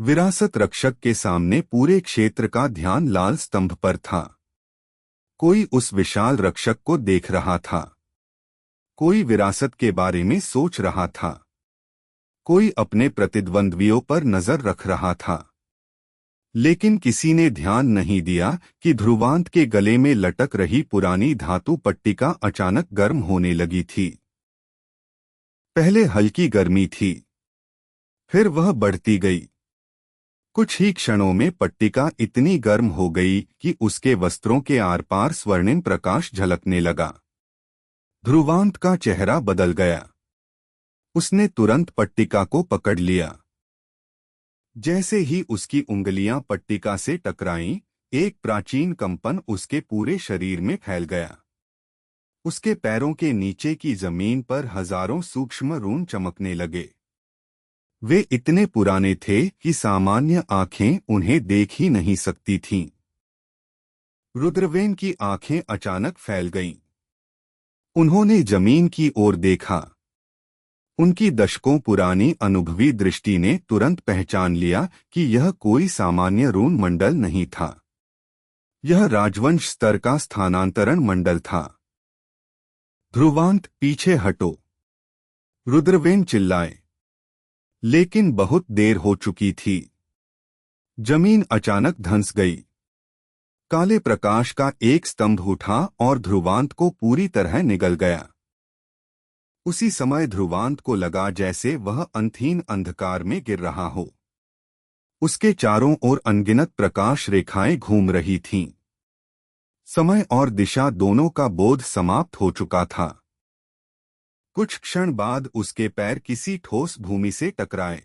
विरासत रक्षक के सामने पूरे क्षेत्र का ध्यान लाल स्तंभ पर था। कोई उस विशाल रक्षक को देख रहा था, कोई विरासत के बारे में सोच रहा था, कोई अपने प्रतिद्वंद्वियों पर नजर रख रहा था। लेकिन किसी ने ध्यान नहीं दिया कि ध्रुवांत के गले में लटक रही पुरानी धातु पट्टिका अचानक गर्म होने लगी थी। पहले हल्की गर्मी थी, फिर वह बढ़ती गई। कुछ ही क्षणों में पट्टिका इतनी गर्म हो गई कि उसके वस्त्रों के आर पार स्वर्णिम प्रकाश झलकने लगा। ध्रुवांत का चेहरा बदल गया। उसने तुरंत पट्टिका को पकड़ लिया। जैसे ही उसकी उंगलियां पट्टिका से टकराईं, एक प्राचीन कंपन उसके पूरे शरीर में फैल गया। उसके पैरों के नीचे की जमीन पर हजारों सूक्ष्म रून चमकने लगे। वे इतने पुराने थे कि सामान्य आंखें उन्हें देख ही नहीं सकती थीं। रुद्रवेन की आंखें अचानक फैल गईं। उन्होंने जमीन की ओर देखा। उनकी दशकों पुरानी अनुभवी दृष्टि ने तुरंत पहचान लिया कि यह कोई सामान्य रून मंडल नहीं था। यह राजवंश स्तर का स्थानांतरण मंडल था। ध्रुवांत, पीछे हटो! रुद्रवेन चिल्लाए। लेकिन बहुत देर हो चुकी थी। जमीन अचानक धंस गई। काले प्रकाश का एक स्तंभ उठा और ध्रुवांत को पूरी तरह निगल गया। उसी समय ध्रुवांत को लगा जैसे वह अंतहीन अंधकार में गिर रहा हो। उसके चारों ओर अनगिनत प्रकाश रेखाएं घूम रही थीं। समय और दिशा दोनों का बोध समाप्त हो चुका था। कुछ क्षण बाद उसके पैर किसी ठोस भूमि से टकराए।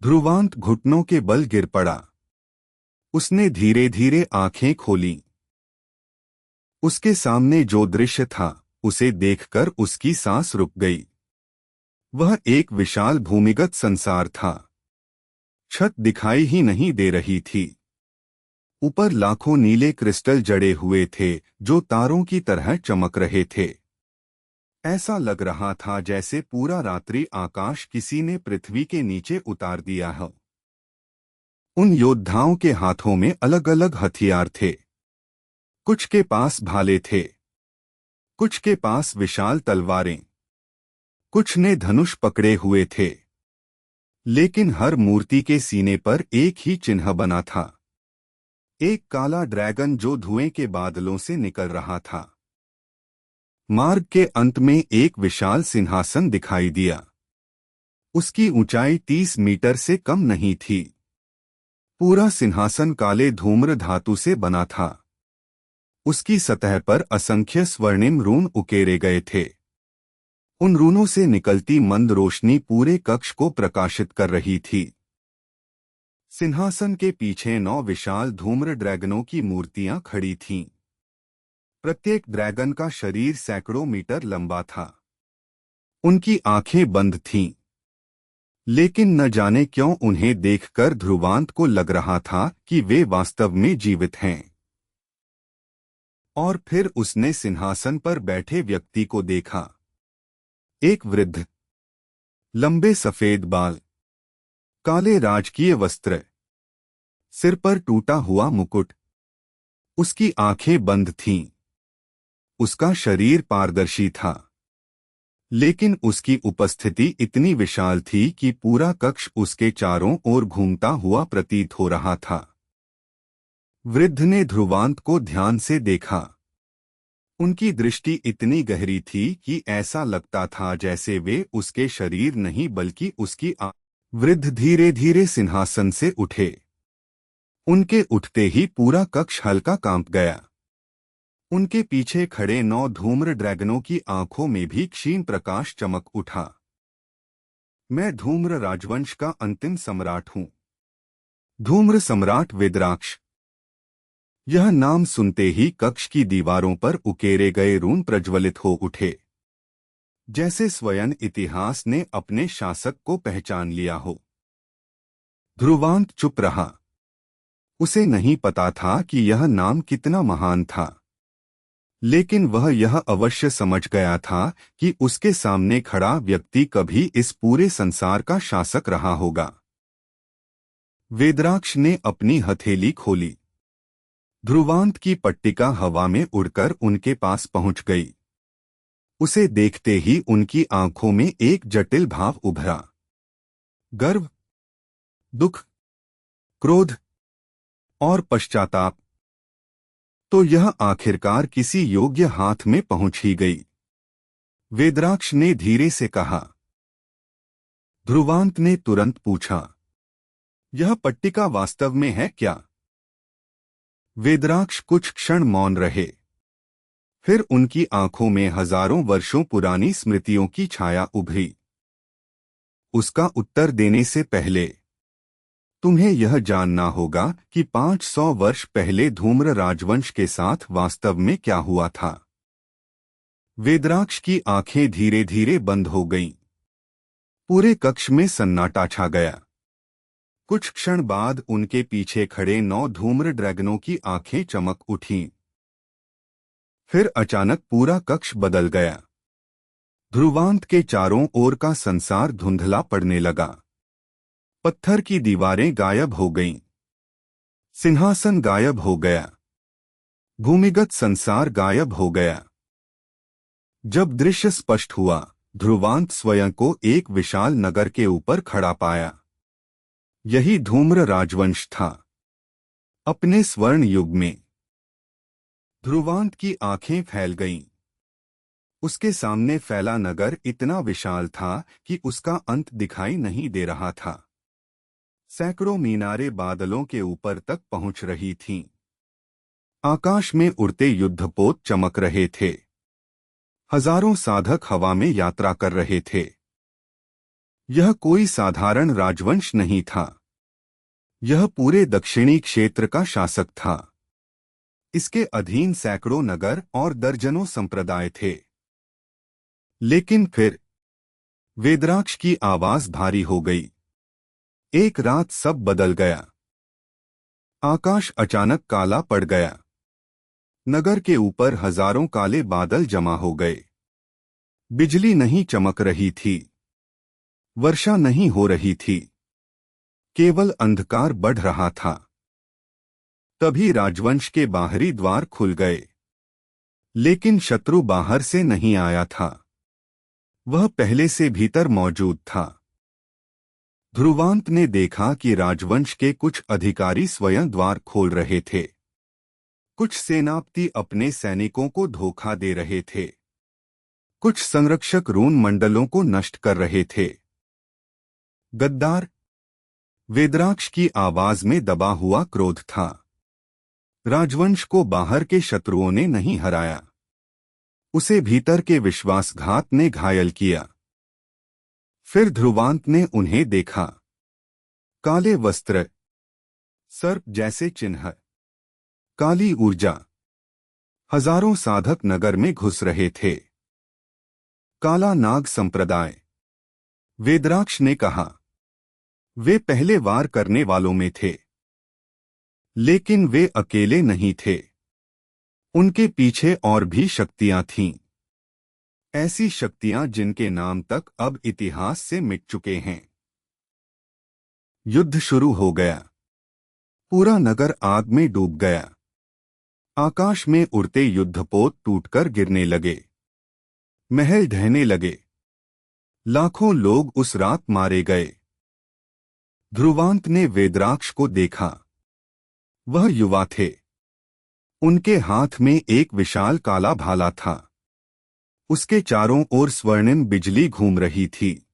ध्रुवांत घुटनों के बल गिर पड़ा। उसने धीरे धीरे आंखें खोलीं। उसके सामने जो दृश्य था, उसे देखकर उसकी सांस रुक गई। वह एक विशाल भूमिगत संसार था। छत दिखाई ही नहीं दे रही थी। ऊपर लाखों नीले क्रिस्टल जड़े हुए थे जो तारों की तरह चमक रहे थे। ऐसा लग रहा था जैसे पूरा रात्रि आकाश किसी ने पृथ्वी के नीचे उतार दिया हो। उन योद्धाओं के हाथों में अलग अलग हथियार थे। कुछ के पास भाले थे, कुछ के पास विशाल तलवारें, कुछ ने धनुष पकड़े हुए थे। लेकिन हर मूर्ति के सीने पर एक ही चिन्ह बना था, एक काला ड्रैगन जो धुएं के बादलों से निकल रहा था। मार्ग के अंत में एक विशाल सिंहासन दिखाई दिया। उसकी ऊंचाई 30 मीटर से कम नहीं थी। पूरा सिंहासन काले धूम्र धातु से बना था। उसकी सतह पर असंख्य स्वर्णिम रून उकेरे गए थे। उन रूनों से निकलती मंद रोशनी पूरे कक्ष को प्रकाशित कर रही थी। सिंहासन के पीछे 9 विशाल धूम्र ड्रैगनों की मूर्तियां खड़ी थीं। प्रत्येक ड्रैगन का शरीर सैकड़ों मीटर लंबा था। उनकी आंखें बंद थीं। लेकिन न जाने क्यों उन्हें देखकर ध्रुवांत को लग रहा था कि वे वास्तव में जीवित हैं। और फिर उसने सिंहासन पर बैठे व्यक्ति को देखा। एक वृद्ध, लंबे सफेद बाल, काले राजकीय वस्त्र, सिर पर टूटा हुआ मुकुट। उसकी आंखें बंद थीं। उसका शरीर पारदर्शी था, लेकिन उसकी उपस्थिति इतनी विशाल थी कि पूरा कक्ष उसके चारों ओर घूमता हुआ प्रतीत हो रहा था। वृद्ध ने ध्रुवांत को ध्यान से देखा। उनकी दृष्टि इतनी गहरी थी कि ऐसा लगता था जैसे वे उसके शरीर नहीं बल्कि उसकी वृद्ध धीरे धीरे सिंहासन से उठे। उनके उठते ही पूरा कक्ष हल्का कांप गया। उनके पीछे खड़े 9 धूम्र ड्रैगनों की आंखों में भी क्षीण प्रकाश चमक उठा। मैं धूम्र राजवंश का अंतिम सम्राट हूं, धूम्र सम्राट विद्राक्ष। यह नाम सुनते ही कक्ष की दीवारों पर उकेरे गए रून प्रज्वलित हो उठे, जैसे स्वयं इतिहास ने अपने शासक को पहचान लिया हो। ध्रुवांत चुप रहा। उसे नहीं पता था कि यह नाम कितना महान था, लेकिन वह यह अवश्य समझ गया था कि उसके सामने खड़ा व्यक्ति कभी इस पूरे संसार का शासक रहा होगा। वेदराक्ष ने अपनी हथेली खोली। ध्रुवांत की पट्टिका हवा में उड़कर उनके पास पहुंच गई। उसे देखते ही उनकी आंखों में एक जटिल भाव उभरा। गर्व, दुख, क्रोध और पश्चाताप। तो यह आखिरकार किसी योग्य हाथ में पहुंच ही गई। वेदराक्ष ने धीरे से कहा। ध्रुवांत ने तुरंत पूछा, यह पट्टिका वास्तव में है क्या? वेदराक्ष कुछ क्षण मौन रहे। फिर उनकी आंखों में हजारों वर्षों पुरानी स्मृतियों की छाया उभरी। उसका उत्तर देने से पहले तुम्हें यह जानना होगा कि 500 वर्ष पहले धूम्र राजवंश के साथ वास्तव में क्या हुआ था। वेदराक्ष की आंखें धीरे धीरे बंद हो गईं। पूरे कक्ष में सन्नाटा छा गया। कुछ क्षण बाद उनके पीछे खड़े 9 धूम्र ड्रैगनों की आंखें चमक उठीं। फिर अचानक पूरा कक्ष बदल गया। ध्रुवांत के चारों ओर का संसार धुंधला पड़ने लगा। पत्थर की दीवारें गायब हो गईं। सिंहासन गायब हो गया। भूमिगत संसार गायब हो गया। जब दृश्य स्पष्ट हुआ, ध्रुवांत स्वयं को एक विशाल नगर के ऊपर खड़ा पाया। यही धूम्र राजवंश था, अपने स्वर्ण युग में। ध्रुवांत की आंखें फैल गईं। उसके सामने फैला नगर इतना विशाल था कि उसका अंत दिखाई नहीं दे रहा था। सैकड़ों मीनारें बादलों के ऊपर तक पहुंच रही थीं। आकाश में उड़ते युद्धपोत चमक रहे थे। हजारों साधक हवा में यात्रा कर रहे थे। यह कोई साधारण राजवंश नहीं था। यह पूरे दक्षिणी क्षेत्र का शासक था। इसके अधीन सैकड़ों नगर और दर्जनों संप्रदाय थे। लेकिन फिर वेदराक्ष की आवाज भारी हो गई। एक रात सब बदल गया। आकाश अचानक काला पड़ गया। नगर के ऊपर हजारों काले बादल जमा हो गए। बिजली नहीं चमक रही थी। वर्षा नहीं हो रही थी। केवल अंधकार बढ़ रहा था। तभी राजवंश के बाहरी द्वार खुल गए। लेकिन शत्रु बाहर से नहीं आया था। वह पहले से भीतर मौजूद था। ध्रुवांत ने देखा कि राजवंश के कुछ अधिकारी स्वयं द्वार खोल रहे थे। कुछ सेनापति अपने सैनिकों को धोखा दे रहे थे। कुछ संरक्षक रून मंडलों को नष्ट कर रहे थे। गद्दार! वेदराक्ष की आवाज में दबा हुआ क्रोध था। राजवंश को बाहर के शत्रुओं ने नहीं हराया। उसे भीतर के विश्वासघात ने घायल किया। फिर ध्रुवांत ने उन्हें देखा। काले वस्त्र, सर्प जैसे चिन्ह, काली ऊर्जा। हजारों साधक नगर में घुस रहे थे। काला नाग संप्रदाय। वेदराक्ष ने कहा, वे पहले वार करने वालों में थे। लेकिन वे अकेले नहीं थे। उनके पीछे और भी शक्तियां थीं। ऐसी शक्तियां जिनके नाम तक अब इतिहास से मिट चुके हैं। युद्ध शुरू हो गया। पूरा नगर आग में डूब गया। आकाश में उड़ते युद्धपोत टूटकर गिरने लगे। महल ढहने लगे। लाखों लोग उस रात मारे गए। ध्रुवांत ने वेदराक्ष को देखा। वह युवा थे। उनके हाथ में एक विशाल काला भाला था। उसके चारों ओर स्वर्णिम बिजली घूम रही थी।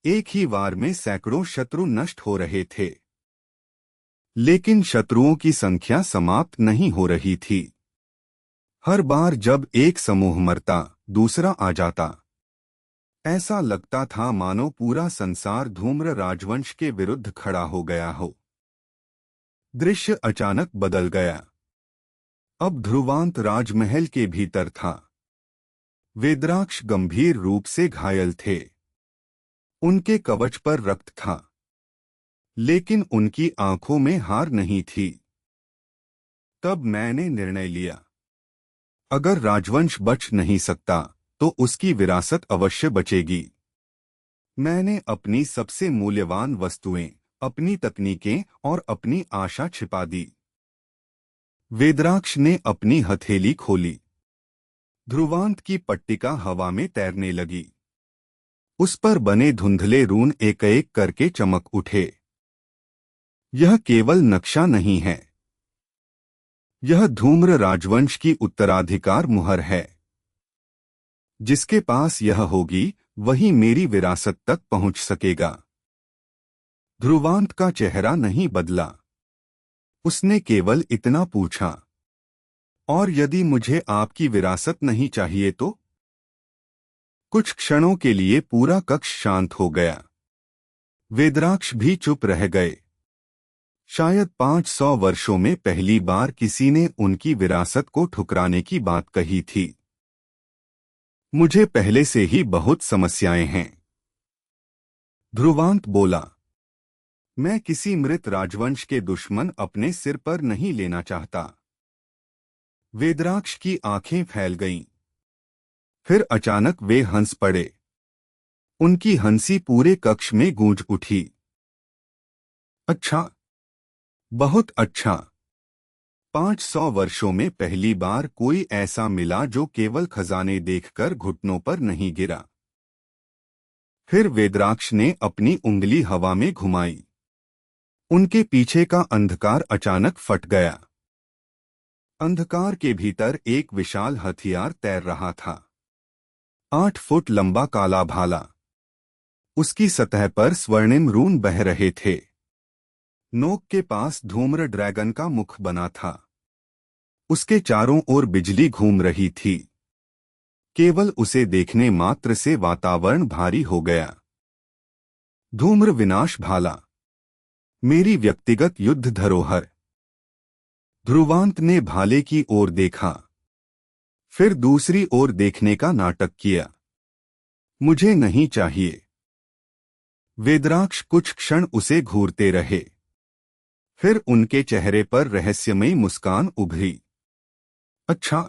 एक ही वार में सैकड़ों शत्रु नष्ट हो रहे थे। लेकिन शत्रुओं की संख्या समाप्त नहीं हो रही थी। हर बार जब एक समूह मरता, दूसरा आ जाता। ऐसा लगता था मानो पूरा संसार धूम्र राजवंश के विरुद्ध खड़ा हो गया हो। दृश्य अचानक बदल गया। अब ध्रुवांत राजमहल के भीतर था। वेदराक्ष गंभीर रूप से घायल थे। उनके कवच पर रक्त था। लेकिन उनकी आंखों में हार नहीं थी। तब मैंने निर्णय लिया, अगर राजवंश बच नहीं सकता तो उसकी विरासत अवश्य बचेगी। मैंने अपनी सबसे मूल्यवान वस्तुएं, अपनी तकनीकें और अपनी आशा छिपा दी। वेदराक्ष ने अपनी हथेली खोली। ध्रुवांत की पट्टिका हवा में तैरने लगी। उस पर बने धुंधले रून एक एक करके चमक उठे। यह केवल नक्शा नहीं है, यह धूम्र राजवंश की उत्तराधिकार मुहर है। जिसके पास यह होगी वही मेरी विरासत तक पहुंच सकेगा। ध्रुवांत का चेहरा नहीं बदला। उसने केवल इतना पूछा, और यदि मुझे आपकी विरासत नहीं चाहिए तो? कुछ क्षणों के लिए पूरा कक्ष शांत हो गया। वेदराक्ष भी चुप रह गए। शायद 500 वर्षों में पहली बार किसी ने उनकी विरासत को ठुकराने की बात कही थी। मुझे पहले से ही बहुत समस्याएं हैं, ध्रुवांत बोला। मैं किसी मृत राजवंश के दुश्मन अपने सिर पर नहीं लेना चाहता। वेदराक्ष की आंखें फैल गईं। फिर अचानक वे हंस पड़े। उनकी हंसी पूरे कक्ष में गूंज उठी। अच्छा, बहुत अच्छा। 500 वर्षों में पहली बार कोई ऐसा मिला जो केवल खजाने देखकर घुटनों पर नहीं गिरा। फिर वेदराक्ष ने अपनी उंगली हवा में घुमाई। उनके पीछे का अंधकार अचानक फट गया। अंधकार के भीतर एक विशाल हथियार तैर रहा था। 8 फुट लंबा काला भाला। उसकी सतह पर स्वर्णिम रून बह रहे थे। नोक के पास धूम्र ड्रैगन का मुख बना था। उसके चारों ओर बिजली घूम रही थी। केवल उसे देखने मात्र से वातावरण भारी हो गया। धूम्र विनाश भाला, मेरी व्यक्तिगत युद्ध धरोहर। ध्रुवांत ने भाले की ओर देखा, फिर दूसरी ओर देखने का नाटक किया। मुझे नहीं चाहिए। वेदराक्ष कुछ क्षण उसे घूरते रहे। फिर उनके चेहरे पर रहस्यमयी मुस्कान उभरी। अच्छा,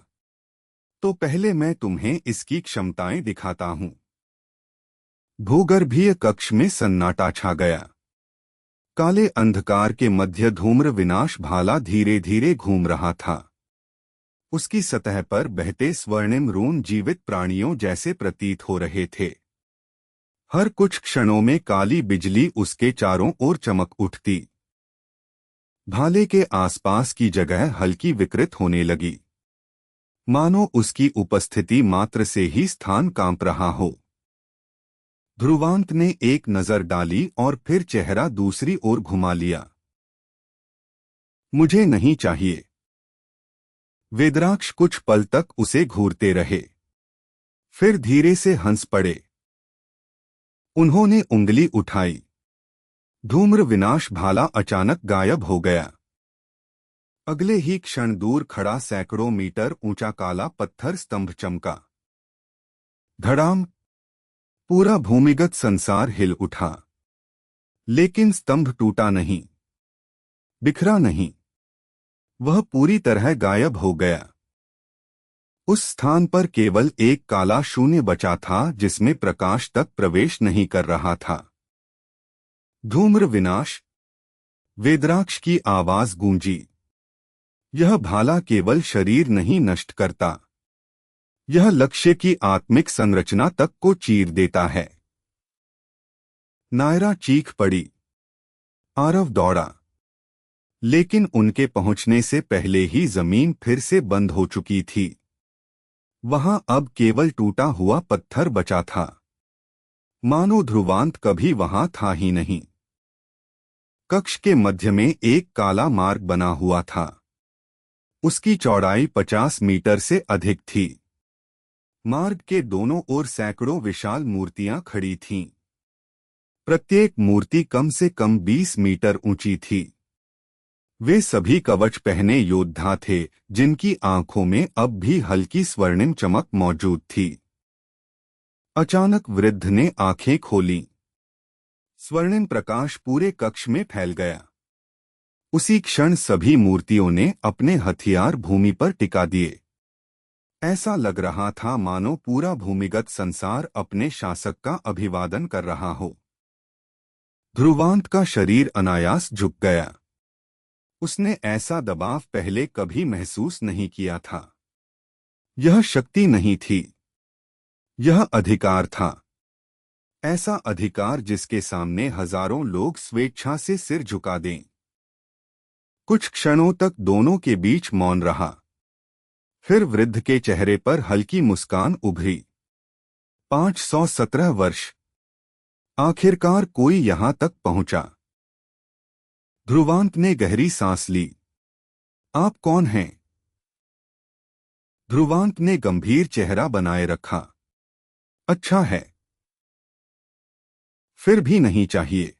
तो पहले मैं तुम्हें इसकी क्षमताएं दिखाता हूं। भूगर्भीय कक्ष में सन्नाटा छा गया। काले अंधकार के मध्य धूम्र विनाश भाला धीरे धीरे घूम रहा था। उसकी सतह पर बहते स्वर्णिम रून जीवित प्राणियों जैसे प्रतीत हो रहे थे। हर कुछ क्षणों में काली बिजली उसके चारों ओर चमक उठती। भाले के आसपास की जगह हल्की विकृत होने लगी, मानो उसकी उपस्थिति मात्र से ही स्थान कांप रहा हो। ध्रुवांत ने एक नजर डाली और फिर चेहरा दूसरी ओर घुमा लिया। मुझे नहीं चाहिए। वेदराक्ष कुछ पल तक उसे घूरते रहे, फिर धीरे से हंस पड़े। उन्होंने उंगली उठाई। धूम्र विनाश भाला अचानक गायब हो गया। अगले ही क्षण दूर खड़ा सैकड़ों मीटर ऊंचा काला पत्थर स्तंभ चमका। धड़ाम! पूरा भूमिगत संसार हिल उठा। लेकिन स्तंभ टूटा नहीं, बिखरा नहीं। वह पूरी तरह गायब हो गया। उस स्थान पर केवल एक काला शून्य बचा था जिसमें प्रकाश तक प्रवेश नहीं कर रहा था। धूम्र विनाश! वेदराक्ष की आवाज गूंजी। यह भाला केवल शरीर नहीं नष्ट करता, यह लक्ष्य की आत्मिक संरचना तक को चीर देता है। नायरा चीख पड़ी। आरव दौड़ा, लेकिन उनके पहुंचने से पहले ही जमीन फिर से बंद हो चुकी थी। वहां अब केवल टूटा हुआ पत्थर बचा था, मानो ध्रुवांत कभी वहां था ही नहीं। कक्ष के मध्य में एक काला मार्ग बना हुआ था। उसकी चौड़ाई 50 मीटर से अधिक थी। मार्ग के दोनों ओर सैकड़ों विशाल मूर्तियां खड़ी थीं। प्रत्येक मूर्ति कम से कम 20 मीटर ऊंची थी। वे सभी कवच पहने योद्धा थे जिनकी आंखों में अब भी हल्की स्वर्णिम चमक मौजूद थी। अचानक वृद्ध ने आंखें खोलीं। स्वर्णिम प्रकाश पूरे कक्ष में फैल गया। उसी क्षण सभी मूर्तियों ने अपने हथियार भूमि पर टिका दिए। ऐसा लग रहा था मानो पूरा भूमिगत संसार अपने शासक का अभिवादन कर रहा हो। ध्रुवांत का शरीर अनायास झुक गया। उसने ऐसा दबाव पहले कभी महसूस नहीं किया था। यह शक्ति नहीं थी, यह अधिकार था। ऐसा अधिकार जिसके सामने हजारों लोग स्वेच्छा से सिर झुका दें। कुछ क्षणों तक दोनों के बीच मौन रहा। फिर वृद्ध के चेहरे पर हल्की मुस्कान उभरी। 517 वर्ष। आखिरकार कोई यहां तक पहुंचा। ध्रुवांत ने गहरी सांस ली। आप कौन हैं? ध्रुवांत ने गंभीर चेहरा बनाए रखा। अच्छा है। फिर भी नहीं चाहिए।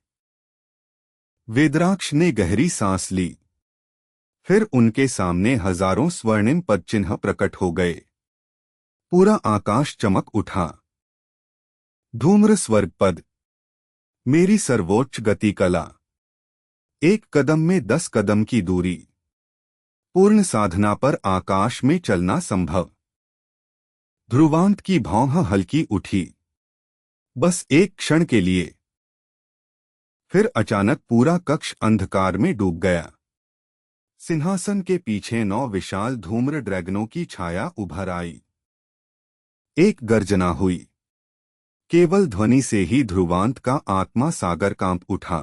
वेदराक्ष ने गहरी सांस ली। फिर उनके सामने हजारों स्वर्णिम पदचिन्ह प्रकट हो गए। पूरा आकाश चमक उठा। धूम्र स्वर्ग पद। मेरी सर्वोच्च गति कला। 1 कदम में 10 कदम की दूरी। पूर्ण साधना पर आकाश में चलना संभव। ध्रुवांत की भौं हल्की उठी। बस एक क्षण के लिए। फिर अचानक पूरा कक्ष अंधकार में डूब गया। सिंहासन के पीछे 9 विशाल धूम्र ड्रैगनों की छाया उभर आई। एक गर्जना हुई। केवल ध्वनि से ही ध्रुवांत का आत्मा सागर कांप उठा।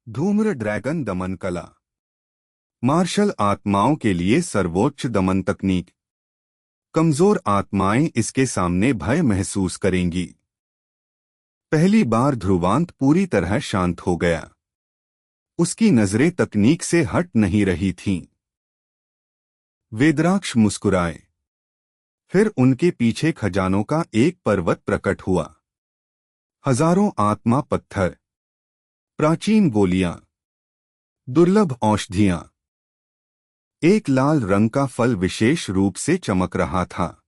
धूम्र ड्रैगन दमन कला। मार्शल आत्माओं के लिए सर्वोच्च दमन तकनीक। कमजोर आत्माएं इसके सामने भय महसूस करेंगी। पहली बार ध्रुवांत पूरी तरह शांत हो गया। उसकी नजरें तकनीक से हट नहीं रही थीं। वेदराक्ष मुस्कुराए। फिर उनके पीछे खजानों का एक पर्वत प्रकट हुआ। हजारों आत्मा पत्थर, प्राचीन गोलियां, दुर्लभ औषधियां। एक लाल रंग का फल विशेष रूप से चमक रहा था।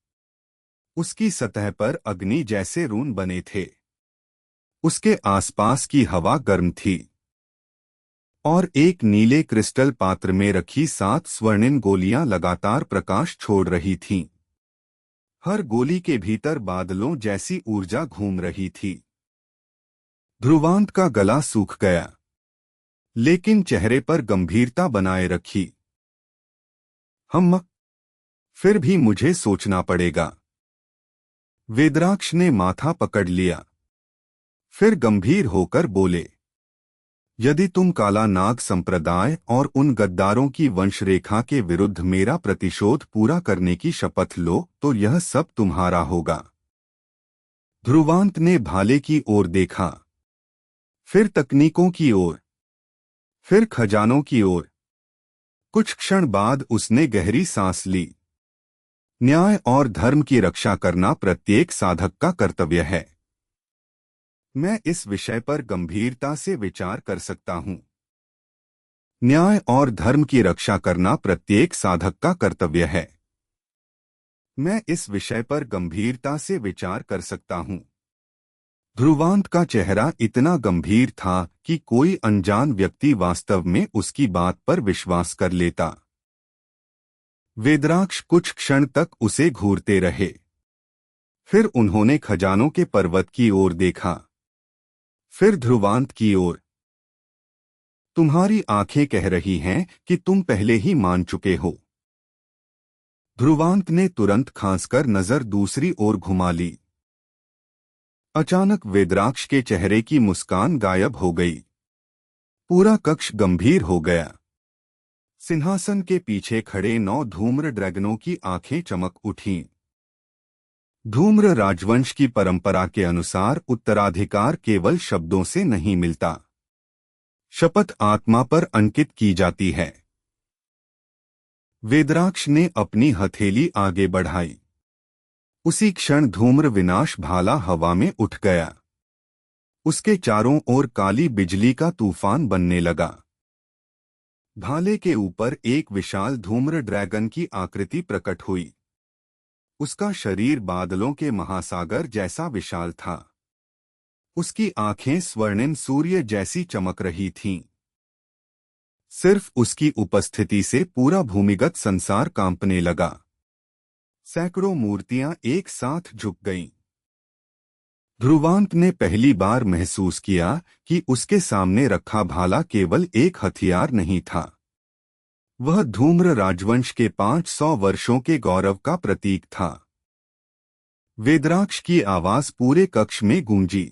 उसकी सतह पर अग्नि जैसे रून बने थे। उसके आसपास की हवा गर्म थी। और एक नीले क्रिस्टल पात्र में रखी 7 स्वर्णिम गोलियां लगातार प्रकाश छोड़ रही थीं। हर गोली के भीतर बादलों जैसी ऊर्जा घूम रही थी। ध्रुवांत का गला सूख गया, लेकिन चेहरे पर गंभीरता बनाए रखी। फिर भी मुझे सोचना पड़ेगा। वेदराक्ष ने माथा पकड़ लिया। फिर गंभीर होकर बोले, यदि तुम काला नाग संप्रदाय और उन गद्दारों की वंशरेखा के विरुद्ध मेरा प्रतिशोध पूरा करने की शपथ लो तो यह सब तुम्हारा होगा। ध्रुवांत ने भाले की ओर देखा, फिर तकनीकों की ओर, फिर खजानों की ओर। कुछ क्षण बाद उसने गहरी सांस ली। न्याय और धर्म की रक्षा करना प्रत्येक साधक का कर्तव्य है। मैं इस विषय पर गंभीरता से विचार कर सकता हूं। न्याय और धर्म की रक्षा करना प्रत्येक साधक का कर्तव्य है। मैं इस विषय पर गंभीरता से विचार कर सकता हूं। ध्रुवांत का चेहरा इतना गंभीर था कि कोई अनजान व्यक्ति वास्तव में उसकी बात पर विश्वास कर लेता। वेदराक्ष कुछ क्षण तक उसे घूरते रहे। फिर उन्होंने खजानों के पर्वत की ओर देखा, फिर ध्रुवांत की ओर। तुम्हारी आंखें कह रही हैं कि तुम पहले ही मान चुके हो। ध्रुवांत ने तुरंत खांसकर नजर दूसरी ओर घुमा ली। अचानक वेदराक्ष के चेहरे की मुस्कान गायब हो गई। पूरा कक्ष गंभीर हो गया। सिंहासन के पीछे खड़े 9 धूम्र ड्रैगनों की आंखें चमक उठीं। धूम्र राजवंश की परंपरा के अनुसार उत्तराधिकार केवल शब्दों से नहीं मिलता। शपथ आत्मा पर अंकित की जाती है। वेदराक्ष ने अपनी हथेली आगे बढ़ाई। उसी क्षण धूम्र विनाश भाला हवा में उठ गया। उसके चारों ओर काली बिजली का तूफान बनने लगा। भाले के ऊपर एक विशाल धूम्र ड्रैगन की आकृति प्रकट हुई। उसका शरीर बादलों के महासागर जैसा विशाल था। उसकी आंखें स्वर्णिम सूर्य जैसी चमक रही थीं। सिर्फ उसकी उपस्थिति से पूरा भूमिगत संसार कांपने लगा। सैकड़ों मूर्तियां एक साथ झुक गईं। ध्रुवांत ने पहली बार महसूस किया कि उसके सामने रखा भाला केवल एक हथियार नहीं था। वह धूम्र राजवंश के 500 वर्षों के गौरव का प्रतीक था। वेदराक्ष की आवाज पूरे कक्ष में गूंजी।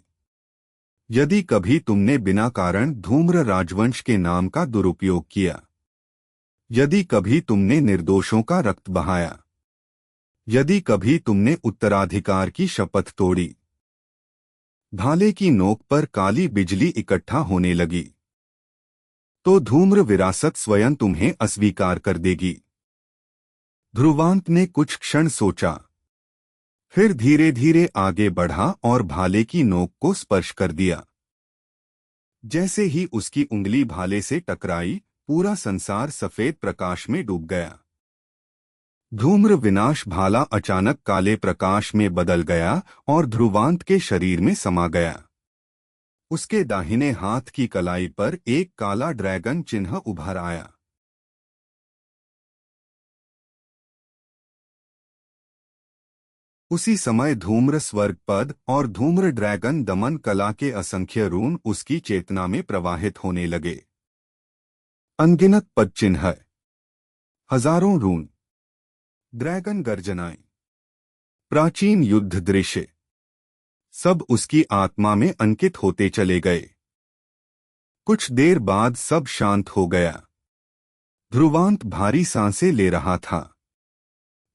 यदि कभी तुमने बिना कारण धूम्र राजवंश के नाम का दुरुपयोग किया, यदि कभी तुमने निर्दोषों का रक्त बहाया, यदि कभी तुमने उत्तराधिकार की शपथ तोड़ी, भाले की नोक पर काली बिजली इकट्ठा होने लगी, तो धूम्र विरासत स्वयं तुम्हें अस्वीकार कर देगी। ध्रुवांत ने कुछ क्षण सोचा, फिर धीरे धीरे आगे बढ़ा और भाले की नोक को स्पर्श कर दिया। जैसे ही उसकी उंगली भाले से टकराई, पूरा संसार सफेद प्रकाश में डूब गया। धूम्र विनाश भाला अचानक काले प्रकाश में बदल गया और ध्रुवांत के शरीर में समा गया। उसके दाहिने हाथ की कलाई पर एक काला ड्रैगन चिन्ह उभर आया। उसी समय धूम्र स्वर्ग पद और धूम्र ड्रैगन दमन कला के असंख्य रून उसकी चेतना में प्रवाहित होने लगे। अनगिनत पद चिन्ह, हजारों रून, ड्रैगन गर्जनाएं, प्राचीन युद्ध दृश्य, सब उसकी आत्मा में अंकित होते चले गए। कुछ देर बाद सब शांत हो गया। ध्रुवांत भारी सांसें ले रहा था,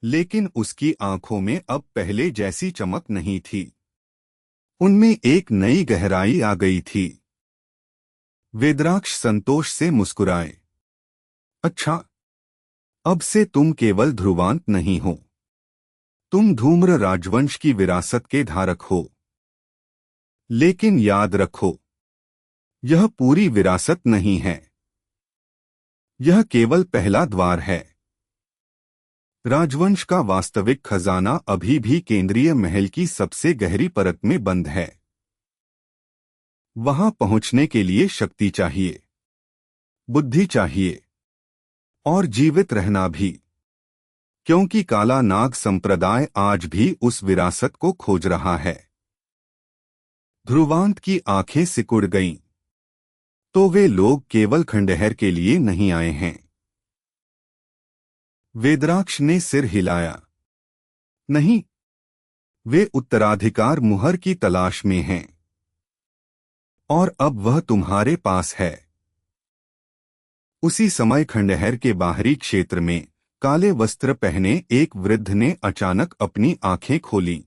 लेकिन उसकी आंखों में अब पहले जैसी चमक नहीं थी। उनमें एक नई गहराई आ गई थी। वेदराक्ष संतोष से मुस्कुराए। अच्छा, अब से तुम केवल ध्रुवांत नहीं हो, तुम धूम्र राजवंश की विरासत के धारक हो। लेकिन याद रखो, यह पूरी विरासत नहीं है, यह केवल पहला द्वार है। राजवंश का वास्तविक खजाना अभी भी केंद्रीय महल की सबसे गहरी परत में बंद है। वहां पहुंचने के लिए शक्ति चाहिए, बुद्धि चाहिए और जीवित रहना भी, क्योंकि काला नाग संप्रदाय आज भी उस विरासत को खोज रहा है। ध्रुवांत की आंखें सिकुड़ गईं। तो वे लोग केवल खंडहर के लिए नहीं आए हैं। वेदराक्ष ने सिर हिलाया। नहीं, वे उत्तराधिकार मुहर की तलाश में हैं, और अब वह तुम्हारे पास है। उसी समय खंडहर के बाहरी क्षेत्र में काले वस्त्र पहने एक वृद्ध ने अचानक अपनी आंखें खोली।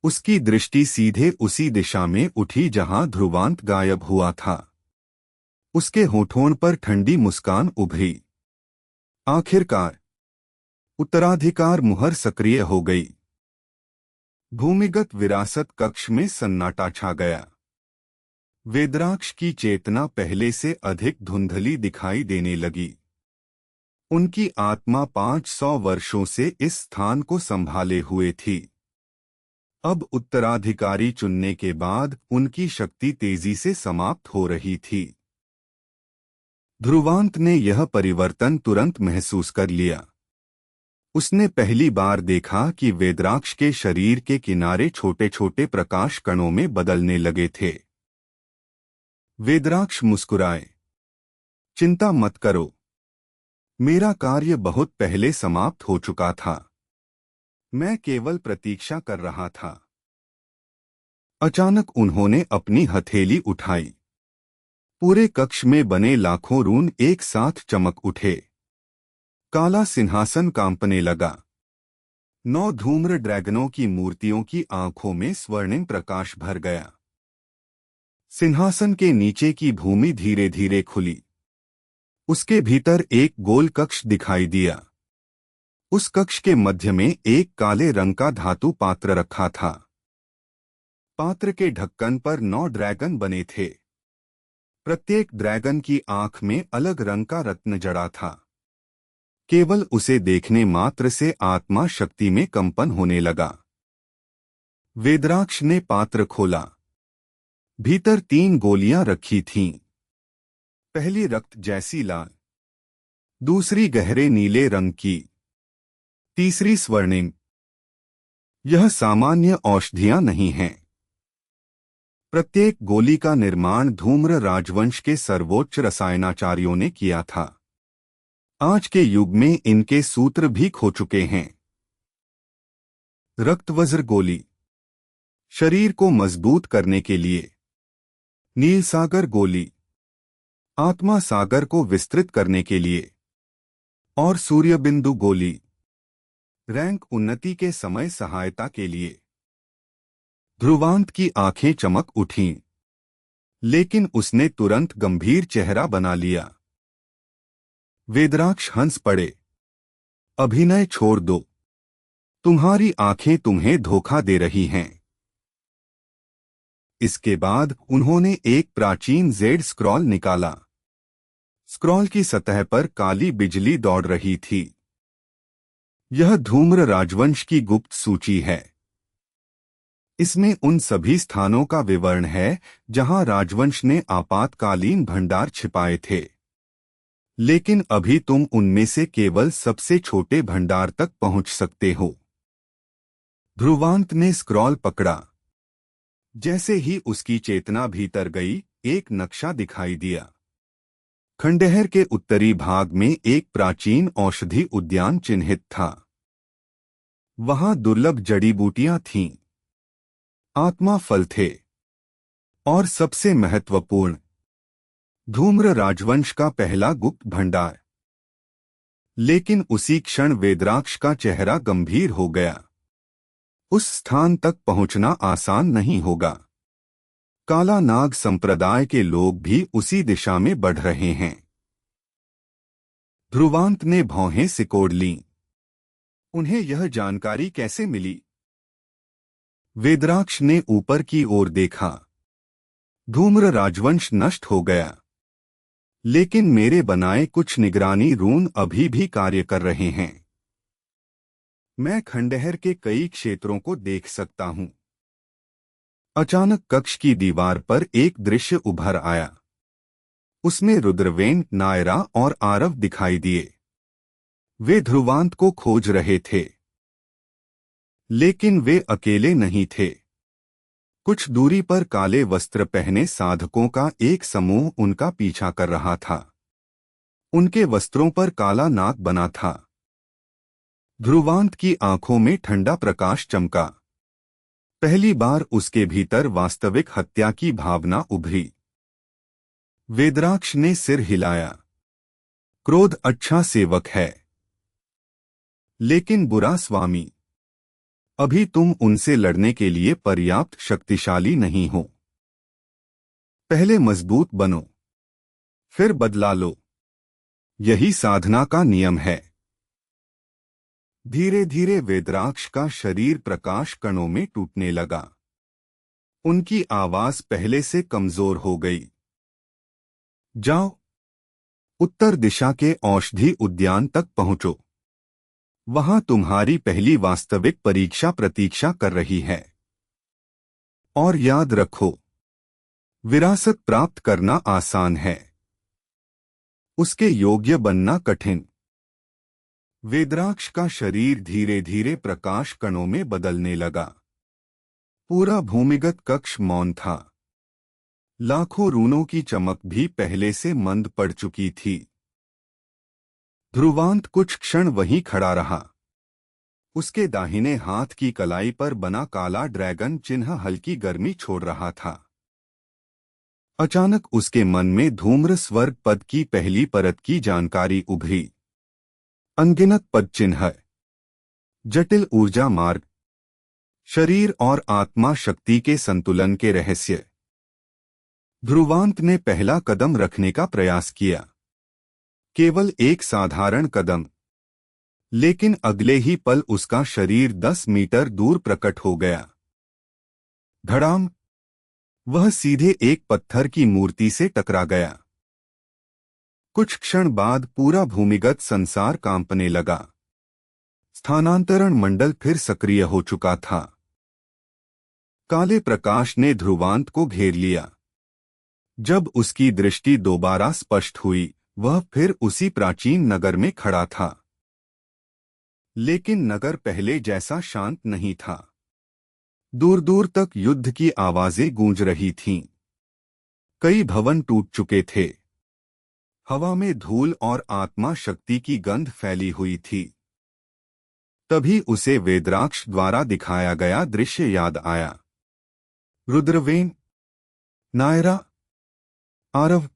उसकी दृष्टि सीधे उसी दिशा में उठी जहां ध्रुवांत गायब हुआ था। उसके होठों पर ठंडी मुस्कान उभरी। आखिरकार उत्तराधिकार मुहर सक्रिय हो गई। भूमिगत विरासत कक्ष में सन्नाटा छा गया। वेदराक्ष की चेतना पहले से अधिक धुंधली दिखाई देने लगी। उनकी आत्मा 500 वर्षों से इस स्थान को संभाले हुए थी। अब उत्तराधिकारी चुनने के बाद उनकी शक्ति तेजी से समाप्त हो रही थी। ध्रुवांत ने यह परिवर्तन तुरंत महसूस कर लिया। उसने पहली बार देखा कि वेदराक्ष के शरीर के किनारे छोटे छोटे प्रकाश कणों में बदलने लगे थे। वेदराक्ष मुस्कुराए। चिंता मत करो, मेरा कार्य बहुत पहले समाप्त हो चुका था, मैं केवल प्रतीक्षा कर रहा था। अचानक उन्होंने अपनी हथेली उठाई। पूरे कक्ष में बने लाखों रून एक साथ चमक उठे। काला सिंहासन कांपने लगा। 9 धूम्र ड्रैगनों की मूर्तियों की आंखों में स्वर्णिम प्रकाश भर गया। सिंहासन के नीचे की भूमि धीरे धीरे खुली। उसके भीतर एक गोल कक्ष दिखाई दिया। उस कक्ष के मध्य में एक काले रंग का धातु पात्र रखा था। पात्र के ढक्कन पर 9 ड्रैगन बने थे। प्रत्येक ड्रैगन की आंख में अलग रंग का रत्न जड़ा था। केवल उसे देखने मात्र से आत्मा शक्ति में कंपन होने लगा। वेदराक्ष ने पात्र खोला। भीतर 3 गोलियां रखी थीं। पहली रक्त जैसी लाल, दूसरी गहरे नीले रंग की, तीसरी स्वर्णिम। यह सामान्य औषधियां नहीं हैं, प्रत्येक गोली का निर्माण धूम्र राजवंश के सर्वोच्च रसायनाचार्यों ने किया था। आज के युग में इनके सूत्र भी खो चुके हैं। रक्तवज्र गोली, शरीर को मजबूत करने के लिए। नीलसागर गोली, आत्मा सागर को विस्तृत करने के लिए। और सूर्यबिंदु गोली, रैंक उन्नति के समय सहायता के लिए। ध्रुवांत की आंखें चमक उठीं, लेकिन उसने तुरंत गंभीर चेहरा बना लिया। वेदराक्ष हंस पड़े। अभिनय छोड़ दो, तुम्हारी आंखें तुम्हें धोखा दे रही हैं। इसके बाद उन्होंने एक प्राचीन जेड स्क्रॉल निकाला। स्क्रॉल की सतह पर काली बिजली दौड़ रही थी। यह धूम्र राजवंश की गुप्त सूची है। इसमें उन सभी स्थानों का विवरण है जहां राजवंश ने आपातकालीन भंडार छिपाए थे, लेकिन अभी तुम उनमें से केवल सबसे छोटे भंडार तक पहुंच सकते हो। ध्रुवांत ने स्क्रॉल पकड़ा। जैसे ही उसकी चेतना भीतर गई, एक नक्शा दिखाई दिया। खंडहर के उत्तरी भाग में एक प्राचीन औषधि उद्यान चिन्हित था। वहां दुर्लभ जड़ी बूटियां थीं, आत्मा फल थे, और सबसे महत्वपूर्ण, धूम्र राजवंश का पहला गुप्त भंडार। लेकिन उसी क्षण वेदराक्ष का चेहरा गंभीर हो गया। उस स्थान तक पहुंचना आसान नहीं होगा। काला नाग संप्रदाय के लोग भी उसी दिशा में बढ़ रहे हैं। ध्रुवांत ने भौहें सिकोड़ लीं। उन्हें यह जानकारी कैसे मिली? वेदराक्ष ने ऊपर की ओर देखा। धूम्र राजवंश नष्ट हो गया, लेकिन मेरे बनाए कुछ निगरानी रून अभी भी कार्य कर रहे हैं। मैं खंडहर के कई क्षेत्रों को देख सकता हूं। अचानक कक्ष की दीवार पर एक दृश्य उभर आया। उसमें रुद्रवेन, नायरा और आरव दिखाई दिए। वे ध्रुवांत को खोज रहे थे, लेकिन वे अकेले नहीं थे। कुछ दूरी पर काले वस्त्र पहने साधकों का एक समूह उनका पीछा कर रहा था। उनके वस्त्रों पर काला नाग बना था। ध्रुवांत की आंखों में ठंडा प्रकाश चमका। पहली बार उसके भीतर वास्तविक हत्या की भावना उभरी। वेदराक्ष ने सिर हिलाया। क्रोध अच्छा सेवक है, लेकिन बुरा स्वामी। अभी तुम उनसे लड़ने के लिए पर्याप्त शक्तिशाली नहीं हो। पहले मजबूत बनो, फिर बदला लो। यही साधना का नियम है। धीरे धीरे वेदराक्ष का शरीर प्रकाश कणों में टूटने लगा। उनकी आवाज पहले से कमजोर हो गई। जाओ, उत्तर दिशा के औषधि उद्यान तक पहुंचो। वहां तुम्हारी पहली वास्तविक परीक्षा प्रतीक्षा कर रही है। और याद रखो, विरासत प्राप्त करना आसान है, उसके योग्य बनना कठिन। वेदराक्ष का शरीर धीरे धीरे प्रकाश कणों में बदलने लगा। पूरा भूमिगत कक्ष मौन था। लाखों रूनों की चमक भी पहले से मंद पड़ चुकी थी। ध्रुवांत कुछ क्षण वहीं खड़ा रहा। उसके दाहिने हाथ की कलाई पर बना काला ड्रैगन चिन्ह हल्की गर्मी छोड़ रहा था। अचानक उसके मन में धूम्र स्वर्ग पद की पहली परत की जानकारी उभरी। अनगिनत पद चिन्ह, जटिल ऊर्जा मार्ग, शरीर और आत्मा शक्ति के संतुलन के रहस्य। ध्रुवांत ने पहला कदम रखने का प्रयास किया। केवल एक साधारण कदम, लेकिन अगले ही पल उसका शरीर 10 मीटर दूर प्रकट हो गया। धड़ाम! वह सीधे एक पत्थर की मूर्ति से टकरा गया। कुछ क्षण बाद पूरा भूमिगत संसार कांपने लगा। स्थानांतरण मंडल फिर सक्रिय हो चुका था। काले प्रकाश ने ध्रुवांत को घेर लिया। जब उसकी दृष्टि दोबारा स्पष्ट हुई, वह फिर उसी प्राचीन नगर में खड़ा था। लेकिन नगर पहले जैसा शांत नहीं था। दूर दूर तक युद्ध की आवाजें गूंज रही थीं। कई भवन टूट चुके थे। हवा में धूल और आत्मा शक्ति की गंध फैली हुई थी। तभी उसे वेदराक्ष द्वारा दिखाया गया दृश्य याद आया। रुद्रवेन, नायरा, आरव,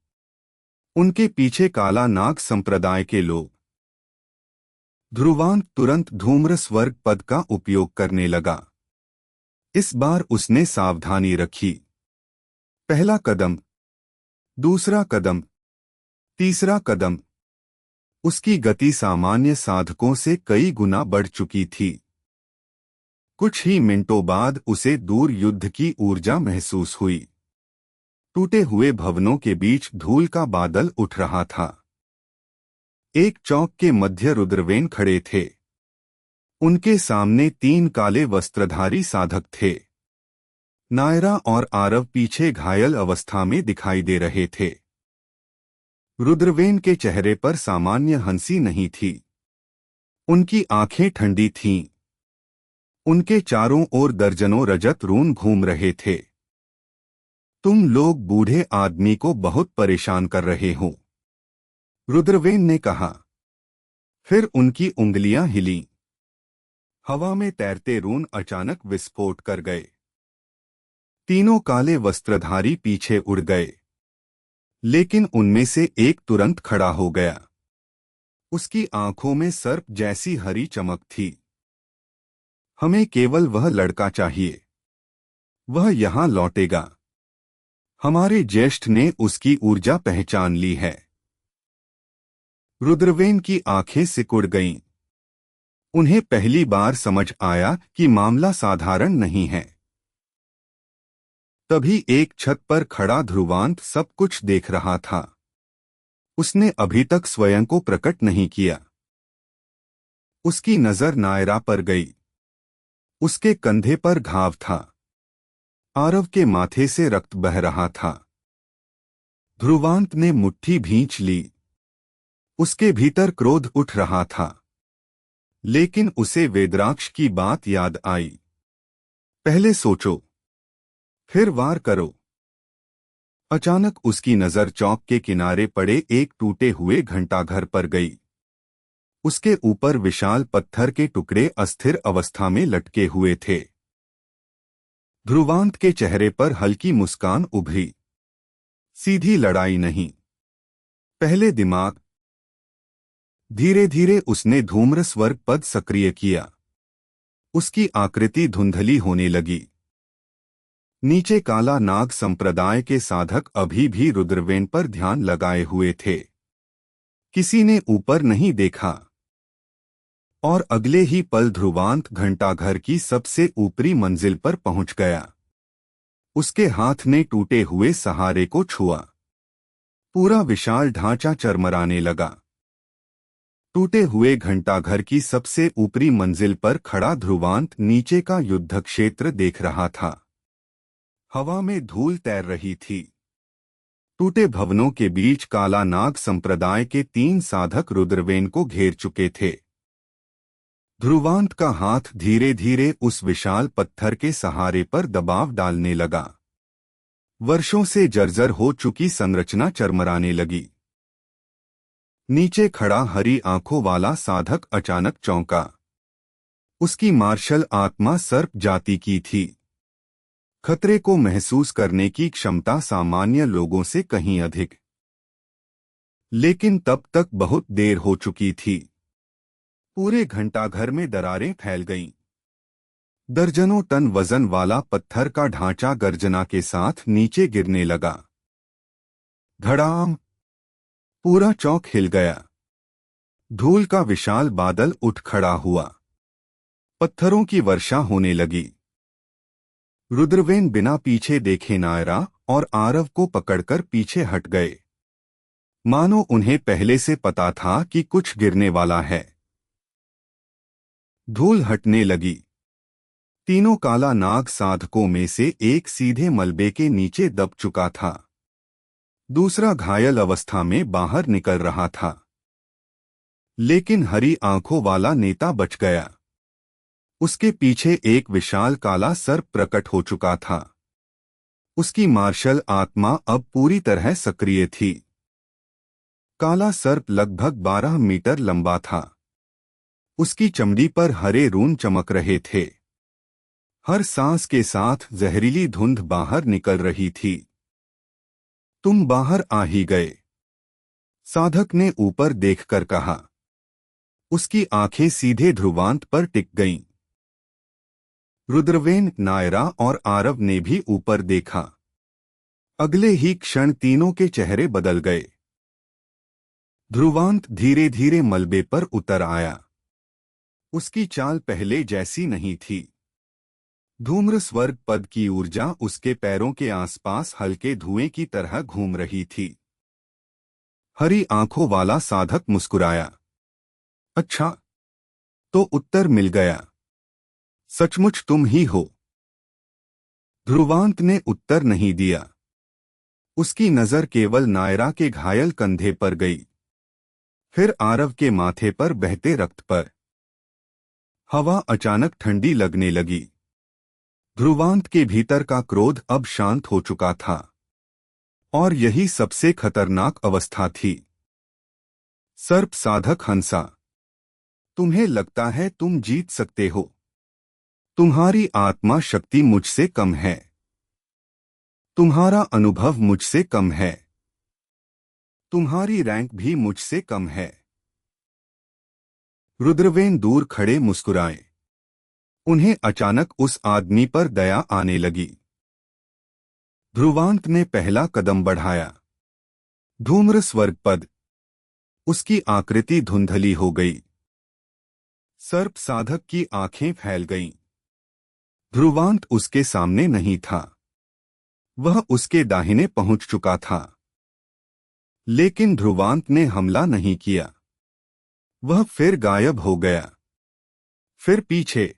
उनके पीछे काला नाग संप्रदाय के लोग। ध्रुवांत तुरंत धूम्र स्वर्ग पद का उपयोग करने लगा। इस बार उसने सावधानी रखी। पहला कदम, दूसरा कदम, तीसरा कदम। उसकी गति सामान्य साधकों से कई गुना बढ़ चुकी थी। कुछ ही मिनटों बाद उसे दूर युद्ध की ऊर्जा महसूस हुई। टूटे हुए भवनों के बीच धूल का बादल उठ रहा था। एक चौक के मध्य रुद्रवेन खड़े थे। उनके सामने 3 काले वस्त्रधारी साधक थे। नायरा और आरव पीछे घायल अवस्था में दिखाई दे रहे थे। रुद्रवेन के चेहरे पर सामान्य हंसी नहीं थी। उनकी आंखें ठंडी थीं। उनके चारों ओर दर्जनों रजत रून घूम रहे थे। तुम लोग बूढ़े आदमी को बहुत परेशान कर रहे हो, रुद्रवेन ने कहा। फिर उनकी उंगलियां हिलीं। हवा में तैरते रून अचानक विस्फोट कर गए। तीनों काले वस्त्रधारी पीछे उड़ गए। लेकिन उनमें से एक तुरंत खड़ा हो गया। उसकी आंखों में सर्प जैसी हरी चमक थी। हमें केवल वह लड़का चाहिए। वह यहां लौटेगा। हमारे ज्येष्ठ ने उसकी ऊर्जा पहचान ली है। रुद्रवेन की आंखें सिकुड़ गईं। उन्हें पहली बार समझ आया कि मामला साधारण नहीं है। तभी एक छत पर खड़ा ध्रुवांत सब कुछ देख रहा था। उसने अभी तक स्वयं को प्रकट नहीं किया। उसकी नजर नायरा पर गई। उसके कंधे पर घाव था। आरव के माथे से रक्त बह रहा था। ध्रुवांत ने मुट्ठी भींच ली। उसके भीतर क्रोध उठ रहा था। लेकिन उसे वेदराक्ष की बात याद आई। पहले सोचो, फिर वार करो। अचानक उसकी नजर चौक के किनारे पड़े एक टूटे हुए घंटाघर पर गई। उसके ऊपर विशाल पत्थर के टुकड़े अस्थिर अवस्था में लटके हुए थे। ध्रुवांत के चेहरे पर हल्की मुस्कान उभरी। सीधी लड़ाई नहीं, पहले दिमाग। धीरे धीरे उसने धूम्र स्वर्ग पद सक्रिय किया। उसकी आकृति धुंधली होने लगी। नीचे काला नाग संप्रदाय के साधक अभी भी रुद्रवेन पर ध्यान लगाए हुए थे। किसी ने ऊपर नहीं देखा। और अगले ही पल ध्रुवांत घंटाघर की सबसे ऊपरी मंजिल पर पहुंच गया। उसके हाथ ने टूटे हुए सहारे को छुआ। पूरा विशाल ढांचा चरमराने लगा। टूटे हुए घंटाघर की सबसे ऊपरी मंजिल पर खड़ा ध्रुवांत नीचे का युद्ध क्षेत्र देख रहा था। हवा में धूल तैर रही थी। टूटे भवनों के बीच काला नाग संप्रदाय के 3 साधक रुद्रवेन को घेर चुके थे। ध्रुवांत का हाथ धीरे धीरे उस विशाल पत्थर के सहारे पर दबाव डालने लगा। वर्षों से जर्जर हो चुकी संरचना चरमराने लगी। नीचे खड़ा हरी आंखों वाला साधक अचानक चौंका। उसकी मार्शल आत्मा सर्प जाति की थी। खतरे को महसूस करने की क्षमता सामान्य लोगों से कहीं अधिक। लेकिन तब तक बहुत देर हो चुकी थी। पूरे घंटाघर में दरारें फैल गईं। दर्जनों टन वजन वाला पत्थर का ढांचा गर्जना के साथ नीचे गिरने लगा। धड़ाम! पूरा चौक हिल गया। धूल का विशाल बादल उठ खड़ा हुआ। पत्थरों की वर्षा होने लगी। रुद्रवेन बिना पीछे देखे नायरा और आरव को पकड़कर पीछे हट गए। मानो उन्हें पहले से पता था कि कुछ गिरने वाला है। धूल हटने लगी। तीनों काला नाग साधकों में से एक सीधे मलबे के नीचे दब चुका था। दूसरा घायल अवस्था में बाहर निकल रहा था। लेकिन हरी आंखों वाला नेता बच गया। उसके पीछे एक विशाल काला सर्प प्रकट हो चुका था। उसकी मार्शल आत्मा अब पूरी तरह सक्रिय थी। काला सर्प लगभग 12 मीटर लंबा था। उसकी चमड़ी पर हरे रून चमक रहे थे। हर सांस के साथ जहरीली धुंध बाहर निकल रही थी। तुम बाहर आ ही गए, साधक ने ऊपर देखकर कहा। उसकी आंखें सीधे ध्रुवांत पर टिक गईं। रुद्रवेन, नायरा और आरव ने भी ऊपर देखा। अगले ही क्षण तीनों के चेहरे बदल गए। ध्रुवांत धीरे धीरे मलबे पर उतर आया। उसकी चाल पहले जैसी नहीं थी। धूम्र स्वर्ग पद की ऊर्जा उसके पैरों के आसपास हल्के धुएं की तरह घूम रही थी। हरी आंखों वाला साधक मुस्कुराया। अच्छा, तो उत्तर मिल गया। सचमुच तुम ही हो। ध्रुवांत ने उत्तर नहीं दिया। उसकी नजर केवल नायरा के घायल कंधे पर गई, फिर आरव के माथे पर बहते रक्त पर। हवा अचानक ठंडी लगने लगी। ध्रुवांत के भीतर का क्रोध अब शांत हो चुका था, और यही सबसे खतरनाक अवस्था थी। सर्प साधक हंसा। तुम्हें लगता है तुम जीत सकते हो? तुम्हारी आत्मा शक्ति मुझसे कम है। तुम्हारा अनुभव मुझसे कम है। तुम्हारी रैंक भी मुझसे कम है। रुद्रवेन दूर खड़े मुस्कुराए। उन्हें अचानक उस आदमी पर दया आने लगी। ध्रुवांत ने पहला कदम बढ़ाया। धूम्र स्वर्ग पद। उसकी आकृति धुंधली हो गई। सर्प साधक की आंखें फैल गईं। ध्रुवांत उसके सामने नहीं था। वह उसके दाहिने पहुंच चुका था। लेकिन ध्रुवांत ने हमला नहीं किया। वह फिर गायब हो गया। फिर पीछे,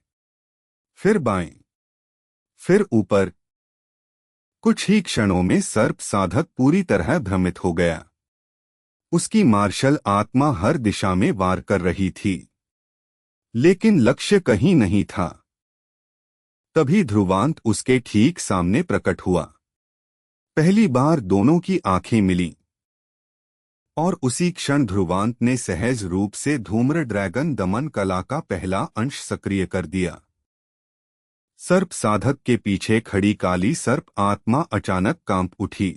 फिर बाएं, फिर ऊपर। कुछ ही क्षणों में सर्प साधक पूरी तरह भ्रमित हो गया। उसकी मार्शल आत्मा हर दिशा में वार कर रही थी, लेकिन लक्ष्य कहीं नहीं था। तभी ध्रुवांत उसके ठीक सामने प्रकट हुआ। पहली बार दोनों की आंखें मिलीं, और उसी क्षण ध्रुवांत ने सहज रूप से धूम्र ड्रैगन दमन कला का पहला अंश सक्रिय कर दिया। सर्प साधक के पीछे खड़ी काली सर्प आत्मा अचानक कांप उठी।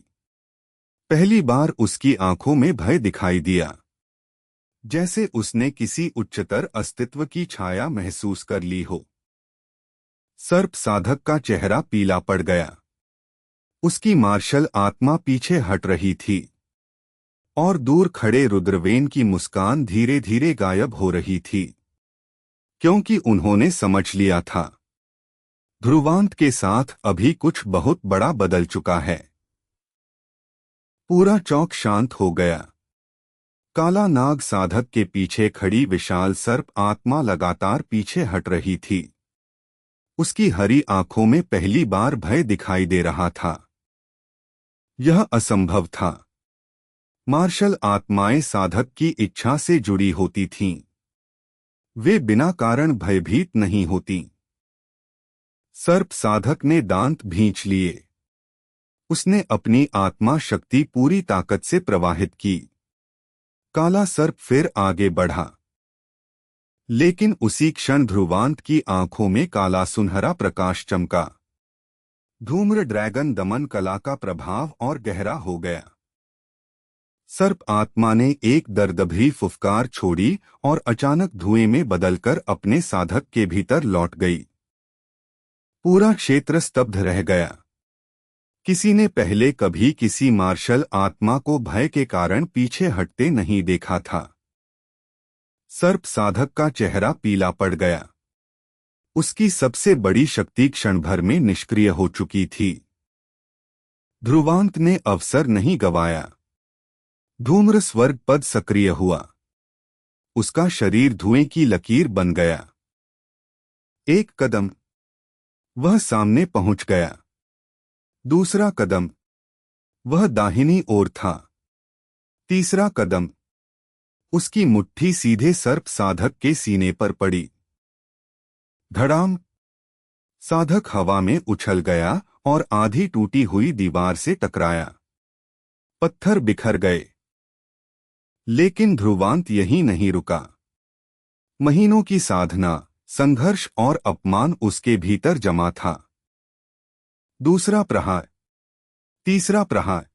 पहली बार उसकी आंखों में भय दिखाई दिया, जैसे उसने किसी उच्चतर अस्तित्व की छाया महसूस कर ली हो। सर्प साधक का चेहरा पीला पड़ गया। उसकी मार्शल आत्मा पीछे हट रही थी, और दूर खड़े रुद्रवेन की मुस्कान धीरे धीरे गायब हो रही थी, क्योंकि उन्होंने समझ लिया था ध्रुवांत के साथ अभी कुछ बहुत बड़ा बदल चुका है। पूरा चौक शांत हो गया। काला नाग साधक के पीछे खड़ी विशाल सर्प आत्मा लगातार पीछे हट रही थी। उसकी हरी आंखों में पहली बार भय दिखाई दे रहा था। यह असंभव था। मार्शल आत्माएं साधक की इच्छा से जुड़ी होती थीं। वे बिना कारण भयभीत नहीं होतीं। सर्प साधक ने दांत भींच लिए। उसने अपनी आत्मा शक्ति पूरी ताकत से प्रवाहित की। काला सर्प फिर आगे बढ़ा, लेकिन उसी क्षण ध्रुवांत की आंखों में काला सुनहरा प्रकाश चमका। धूम्र ड्रैगन दमन कला का प्रभाव और गहरा हो गया। सर्प आत्मा ने एक दर्दभरी फुफकार छोड़ी और अचानक धुएं में बदलकर अपने साधक के भीतर लौट गई। पूरा क्षेत्र स्तब्ध रह गया। किसी ने पहले कभी किसी मार्शल आत्मा को भय के कारण पीछे हटते नहीं देखा था। सर्प साधक का चेहरा पीला पड़ गया। उसकी सबसे बड़ी शक्ति क्षण भर में निष्क्रिय हो चुकी थी। ध्रुवांत ने अवसर नहीं गंवाया। धूम्र स्वर्ग पद सक्रिय हुआ। उसका शरीर धुएं की लकीर बन गया। एक कदम, वह सामने पहुंच गया। दूसरा कदम, वह दाहिनी ओर था। तीसरा कदम, उसकी मुट्ठी सीधे सर्प साधक के सीने पर पड़ी। धड़ाम! साधक हवा में उछल गया और आधी टूटी हुई दीवार से टकराया। पत्थर बिखर गए। लेकिन ध्रुवांत यहीं नहीं रुका। महीनों की साधना, संघर्ष और अपमान उसके भीतर जमा था। दूसरा प्रहार, तीसरा प्रहार,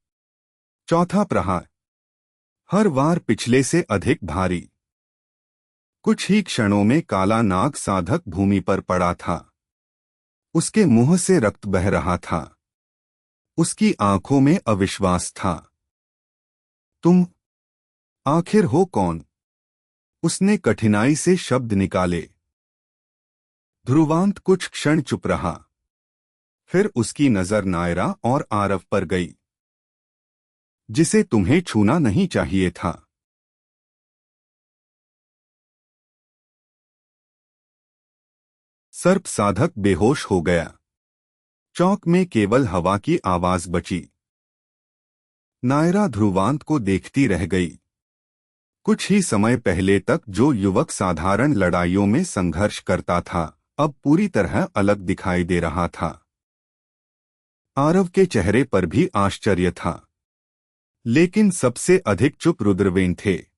चौथा प्रहार, हर वार पिछले से अधिक भारी। कुछ ही क्षणों में काला नाग साधक भूमि पर पड़ा था। उसके मुंह से रक्त बह रहा था। उसकी आंखों में अविश्वास था। तुम आखिर हो कौन? उसने कठिनाई से शब्द निकाले। ध्रुवांत कुछ क्षण चुप रहा। फिर उसकी नजर नायरा और आरव पर गई, जिसे तुम्हें छूना नहीं चाहिए था। सर्प साधक बेहोश हो गया। चौक में केवल हवा की आवाज बची। नायरा ध्रुवांत को देखती रह गई। कुछ ही समय पहले तक जो युवक साधारण लड़ाइयों में संघर्ष करता था, अब पूरी तरह अलग दिखाई दे रहा था। आरव के चेहरे पर भी आश्चर्य था, लेकिन सबसे अधिक चुप रुद्रवेन थे।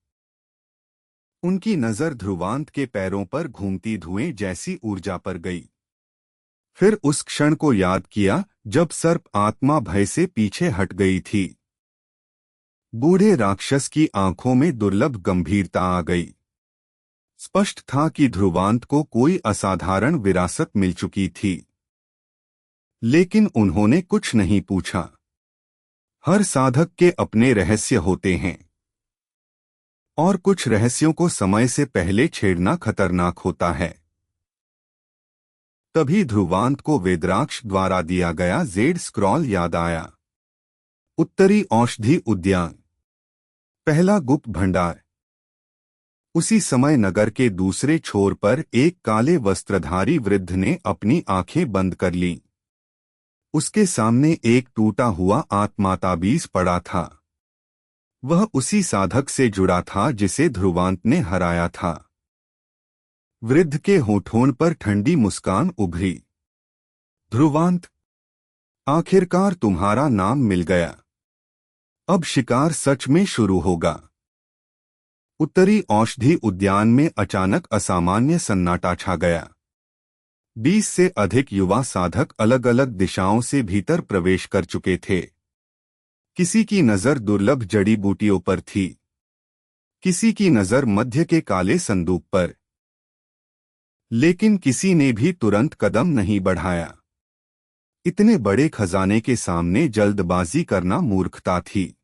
उनकी नजर ध्रुवांत के पैरों पर घूमती धुएं जैसी ऊर्जा पर गई। फिर उस क्षण को याद किया जब सर्प आत्मा भय से पीछे हट गई थी। बूढ़े राक्षस की आंखों में दुर्लभ गंभीरता आ गई। स्पष्ट था कि ध्रुवांत को कोई असाधारण विरासत मिल चुकी थी। लेकिन उन्होंने कुछ नहीं पूछा। हर साधक के अपने रहस्य होते हैं, और कुछ रहस्यों को समय से पहले छेड़ना खतरनाक होता है। तभी ध्रुवांत को वेदराक्ष द्वारा दिया गया जेड स्क्रॉल याद आया। उत्तरी औषधि उद्यान, पहला गुप्त भंडार। उसी समय नगर के दूसरे छोर पर एक काले वस्त्रधारी वृद्ध ने अपनी आंखें बंद कर लीं। उसके सामने एक टूटा हुआ आत्माताबीज पड़ा था। वह उसी साधक से जुड़ा था जिसे ध्रुवांत ने हराया था। वृद्ध के होठों पर ठंडी मुस्कान उभरी। ध्रुवांत, आखिरकार तुम्हारा नाम मिल गया। अब शिकार सच में शुरू होगा। उत्तरी औषधि उद्यान में अचानक असामान्य सन्नाटा छा गया। 20 से अधिक युवा साधक अलग अलग दिशाओं से भीतर प्रवेश कर चुके थे। किसी की नजर दुर्लभ जड़ी बूटियों पर थी, किसी की नजर मध्य के काले संदूक पर। लेकिन किसी ने भी तुरंत कदम नहीं बढ़ाया। इतने बड़े खजाने के सामने जल्दबाजी करना मूर्खता थी।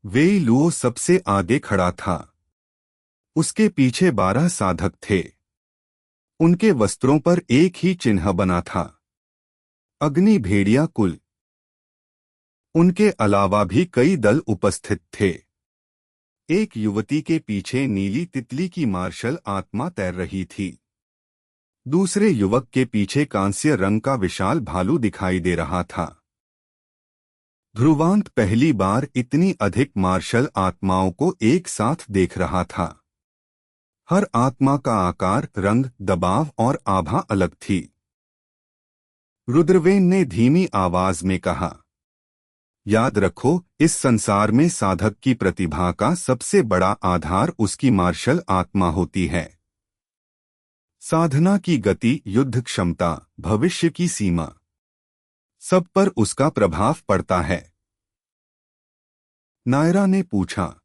वेई लुओ सबसे आगे खड़ा था। उसके पीछे 12 साधक थे। उनके वस्त्रों पर एक ही चिन्ह बना था, अग्नि भेड़िया कुल। उनके अलावा भी कई दल उपस्थित थे। एक युवती के पीछे नीली तितली की मार्शल आत्मा तैर रही थी। दूसरे युवक के पीछे कांस्य रंग का विशाल भालू दिखाई दे रहा था। ध्रुवांत पहली बार इतनी अधिक मार्शल आत्माओं को एक साथ देख रहा था। हर आत्मा का आकार, रंग, दबाव और आभा अलग थी। रुद्रवेन ने धीमी आवाज में कहा, याद रखो, इस संसार में साधक की प्रतिभा का सबसे बड़ा आधार उसकी मार्शल आत्मा होती है। साधना की गति, युद्ध क्षमता, भविष्य की सीमा, सब पर उसका प्रभाव पड़ता है। नायरा ने पूछा,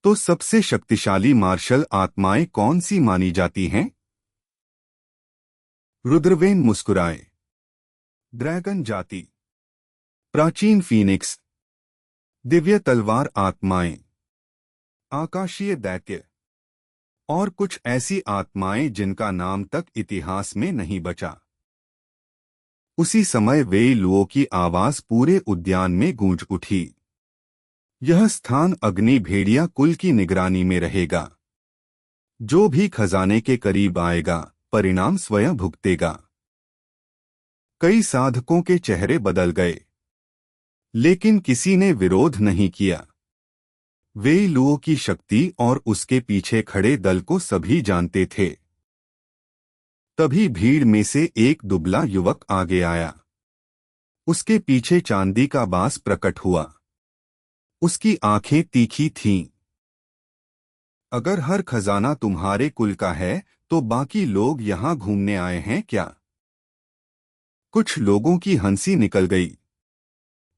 तो सबसे शक्तिशाली मार्शल आत्माएं कौन सी मानी जाती हैं? रुद्रवेन मुस्कुराए। ड्रैगन जाति, प्राचीन फीनिक्स, दिव्य तलवार आत्माएं, आकाशीय दैत्य, और कुछ ऐसी आत्माएं जिनका नाम तक इतिहास में नहीं बचा। उसी समय वेई लुओ की आवाज पूरे उद्यान में गूंज उठी। यह स्थान अग्नि भेड़िया कुल की निगरानी में रहेगा। जो भी खजाने के करीब आएगा, परिणाम स्वयं भुगतेगा। कई साधकों के चेहरे बदल गए, लेकिन किसी ने विरोध नहीं किया। वेई लुओ की शक्ति और उसके पीछे खड़े दल को सभी जानते थे। तभी भीड़ में से एक दुबला युवक आगे आया। उसके पीछे चांदी का बांस प्रकट हुआ। उसकी आंखें तीखी थीं। अगर हर खजाना तुम्हारे कुल का है तो बाकी लोग यहां घूमने आए हैं क्या? कुछ लोगों की हंसी निकल गई।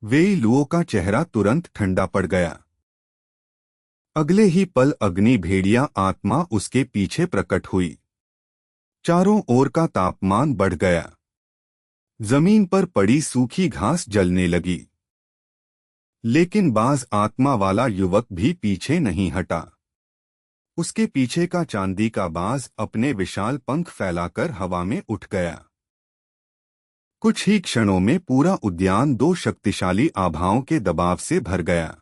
वेई लुओ का चेहरा तुरंत ठंडा पड़ गया। अगले ही पल अग्नि भेड़िया आत्मा उसके पीछे प्रकट हुई। चारों ओर का तापमान बढ़ गया। जमीन पर पड़ी सूखी घास जलने लगी। लेकिन बाज आत्मा वाला युवक भी पीछे नहीं हटा। उसके पीछे का चांदी का बाज अपने विशाल पंख फैलाकर हवा में उठ गया। कुछ ही क्षणों में पूरा उद्यान दो शक्तिशाली आभाओं के दबाव से भर गया।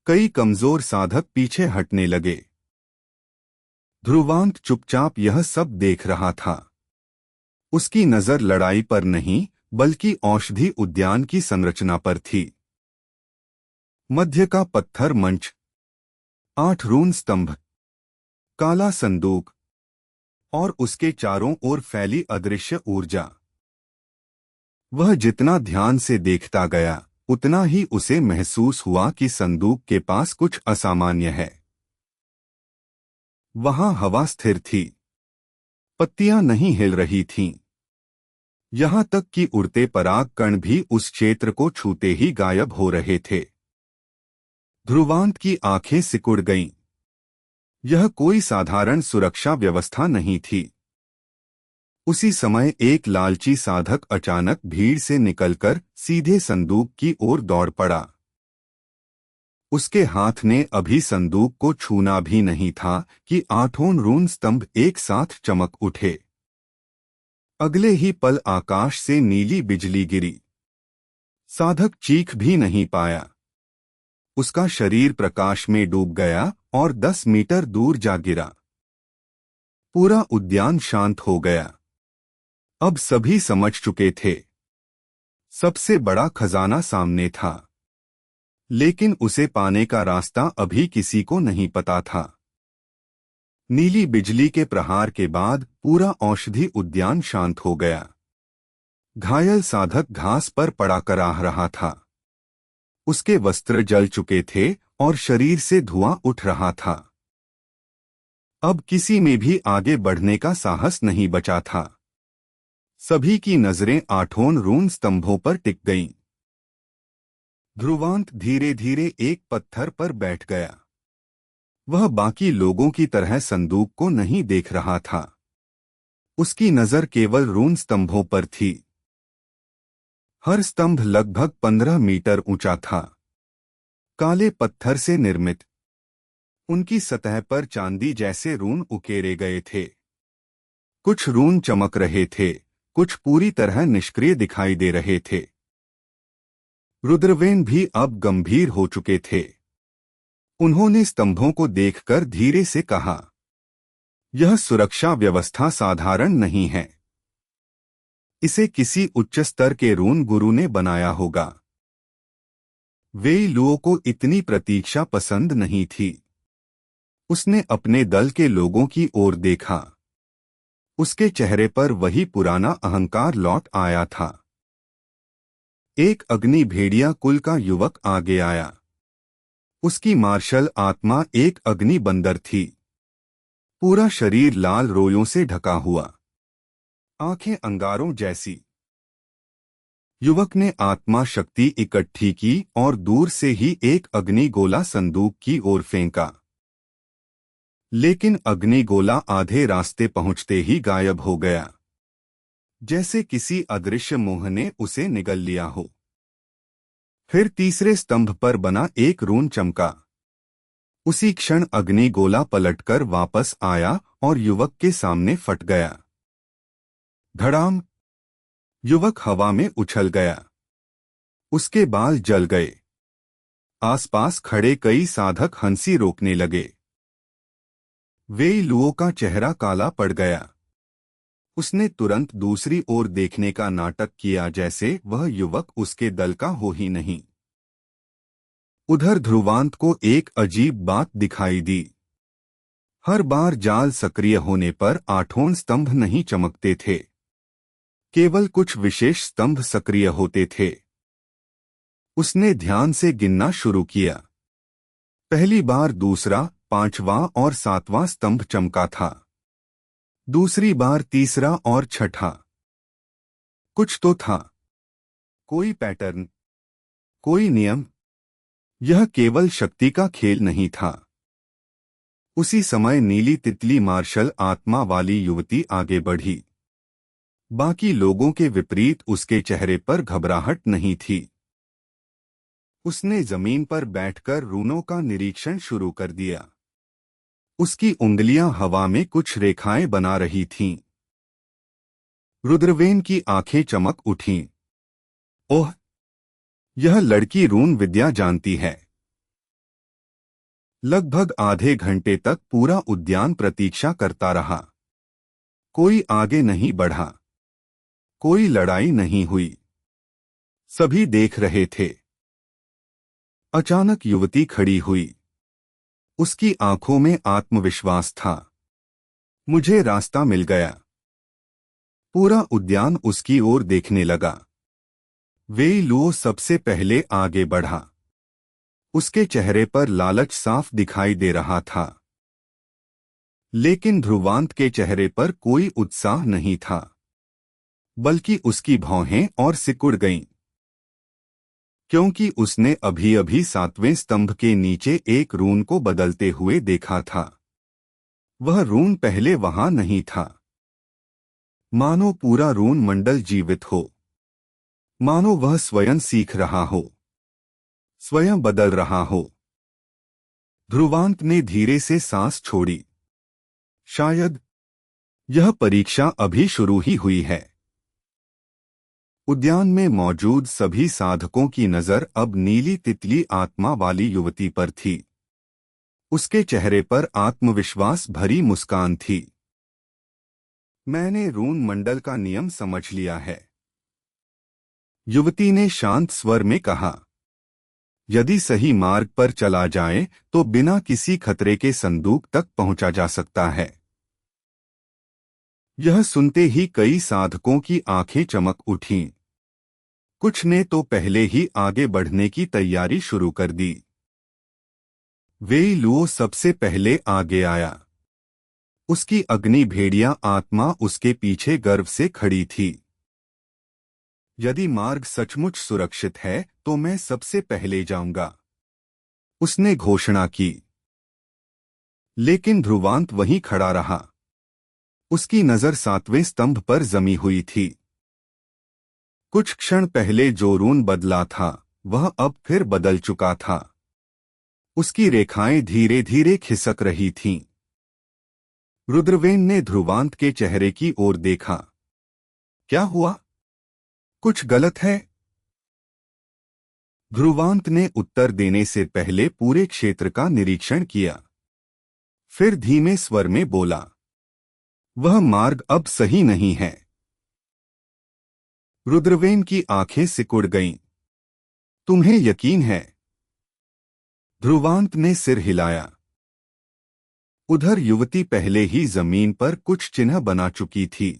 कई कमजोर साधक पीछे हटने लगे। ध्रुवांत चुपचाप यह सब देख रहा था। उसकी नजर लड़ाई पर नहीं बल्कि औषधि उद्यान की संरचना पर थी। मध्य का पत्थर मंच, 8 रून स्तंभ, काला संदूक और उसके चारों ओर फैली अदृश्य ऊर्जा। वह जितना ध्यान से देखता गया उतना ही उसे महसूस हुआ कि संदूक के पास कुछ असामान्य है। वहां हवा स्थिर थी। पत्तियां नहीं हिल रही थीं। यहां तक कि उड़ते पराग कण भी उस क्षेत्र को छूते ही गायब हो रहे थे। ध्रुवांत की आंखें सिकुड़ गईं। यह कोई साधारण सुरक्षा व्यवस्था नहीं थी। उसी समय एक लालची साधक अचानक भीड़ से निकलकर सीधे संदूक की ओर दौड़ पड़ा। उसके हाथ ने अभी संदूक को छूना भी नहीं था कि 8 रून स्तंभ एक साथ चमक उठे। अगले ही पल आकाश से नीली बिजली गिरी। साधक चीख भी नहीं पाया। उसका शरीर प्रकाश में डूब गया और 10 मीटर दूर जा गिरा। पूरा उद्यान शांत हो गया। अब सभी समझ चुके थे। सबसे बड़ा खजाना सामने था। लेकिन उसे पाने का रास्ता अभी किसी को नहीं पता था। नीली बिजली के प्रहार के बाद पूरा औषधि उद्यान शांत हो गया। घायल साधक घास पर पड़ा कराह रहा था। उसके वस्त्र जल चुके थे और शरीर से धुआं उठ रहा था। अब किसी में भी आगे बढ़ने का साहस नहीं बचा था। सभी की नजरें 8 रून स्तंभों पर टिक गईं। ध्रुवांत धीरे धीरे एक पत्थर पर बैठ गया। वह बाकी लोगों की तरह संदूक को नहीं देख रहा था। उसकी नजर केवल रून स्तंभों पर थी। हर स्तंभ लगभग 15 मीटर ऊंचा था। काले पत्थर से निर्मित। उनकी सतह पर चांदी जैसे रून उकेरे गए थे। कुछ रून चमक रहे थे, कुछ पूरी तरह निष्क्रिय दिखाई दे रहे थे। रुद्रवेन भी अब गंभीर हो चुके थे। उन्होंने स्तंभों को देखकर धीरे से कहा, यह सुरक्षा व्यवस्था साधारण नहीं है। इसे किसी उच्च स्तर के रून गुरु ने बनाया होगा। वेई लुओ को इतनी प्रतीक्षा पसंद नहीं थी। उसने अपने दल के लोगों की ओर देखा। उसके चेहरे पर वही पुराना अहंकार लौट आया था। एक अग्नि भेड़िया कुल का युवक आगे आया। उसकी मार्शल आत्मा एक अग्नि बंदर थी। पूरा शरीर लाल रोयों से ढका हुआ, आंखें अंगारों जैसी। युवक ने आत्मा शक्ति इकट्ठी की और दूर से ही एक अग्निगोला संदूक की ओर फेंका। लेकिन अग्निगोला आधे रास्ते पहुंचते ही गायब हो गया, जैसे किसी अदृश्य मोह ने उसे निगल लिया हो। फिर तीसरे स्तंभ पर बना एक रून चमका। उसी क्षण अग्निगोला पलटकर वापस आया और युवक के सामने फट गया। धड़ाम! युवक हवा में उछल गया। उसके बाल जल गए। आसपास खड़े कई साधक हंसी रोकने लगे। वेई लुओ का चेहरा काला पड़ गया। उसने तुरंत दूसरी ओर देखने का नाटक किया जैसे वह युवक उसके दल का हो ही नहीं। उधर ध्रुवांत को एक अजीब बात दिखाई दी। हर बार जाल सक्रिय होने पर आठों स्तंभ नहीं चमकते थे, केवल कुछ विशेष स्तंभ सक्रिय होते थे। उसने ध्यान से गिनना शुरू किया। पहली बार दूसरा, पांचवां और सातवां स्तंभ चमका था। दूसरी बार तीसरा और छठा। कुछ तो था, कोई पैटर्न, कोई नियम। यह केवल शक्ति का खेल नहीं था। उसी समय नीली तितली मार्शल आत्मा वाली युवती आगे बढ़ी। बाकी लोगों के विपरीत उसके चेहरे पर घबराहट नहीं थी। उसने जमीन पर बैठकर रूनों का निरीक्षण शुरू कर दिया। उसकी उंगलियां हवा में कुछ रेखाएं बना रही थीं। रुद्रवेन की आंखें चमक उठीं। ओह, यह लड़की रून विद्या जानती है। लगभग आधे घंटे तक पूरा उद्यान प्रतीक्षा करता रहा। कोई आगे नहीं बढ़ा, कोई लड़ाई नहीं हुई। सभी देख रहे थे। अचानक युवती खड़ी हुई। उसकी आंखों में आत्मविश्वास था। मुझे रास्ता मिल गया। पूरा उद्यान उसकी ओर देखने लगा। वेई लुओ सबसे पहले आगे बढ़ा। उसके चेहरे पर लालच साफ दिखाई दे रहा था। लेकिन ध्रुवांत के चेहरे पर कोई उत्साह नहीं था, बल्कि उसकी भौहें और सिकुड़ गईं, क्योंकि उसने अभी अभी सातवें स्तंभ के नीचे एक रून को बदलते हुए देखा था। वह रून पहले वहां नहीं था। मानो पूरा रून मंडल जीवित हो, मानो वह स्वयं सीख रहा हो, स्वयं बदल रहा हो। ध्रुवांत ने धीरे से सांस छोड़ी। शायद यह परीक्षा अभी शुरू ही हुई है। उद्यान में मौजूद सभी साधकों की नजर अब नीली तितली आत्मा वाली युवती पर थी। उसके चेहरे पर आत्मविश्वास भरी मुस्कान थी। मैंने रून मंडल का नियम समझ लिया है, युवती ने शांत स्वर में कहा। यदि सही मार्ग पर चला जाए तो बिना किसी खतरे के संदूक तक पहुंचा जा सकता है। यह सुनते ही कई साधकों की आंखें चमक उठीं। कुछ ने तो पहले ही आगे बढ़ने की तैयारी शुरू कर दी। वेई लुओ सबसे पहले आगे आया। उसकी अग्नि भेड़िया आत्मा उसके पीछे गर्व से खड़ी थी। यदि मार्ग सचमुच सुरक्षित है तो मैं सबसे पहले जाऊंगा, उसने घोषणा की। लेकिन ध्रुवांत वहीं खड़ा रहा। उसकी नजर सातवें स्तंभ पर जमी हुई थी। कुछ क्षण पहले जो रून बदला था वह अब फिर बदल चुका था। उसकी रेखाएं धीरे धीरे खिसक रही थीं। रुद्रवेन ने ध्रुवांत के चेहरे की ओर देखा। क्या हुआ? कुछ गलत है? ध्रुवांत ने उत्तर देने से पहले पूरे क्षेत्र का निरीक्षण किया। फिर धीमे स्वर में बोला, वह मार्ग अब सही नहीं है। रुद्रवेन की आंखें सिकुड़ गईं। तुम्हें यकीन है? ध्रुवांत ने सिर हिलाया। उधर युवती पहले ही जमीन पर कुछ चिन्ह बना चुकी थी।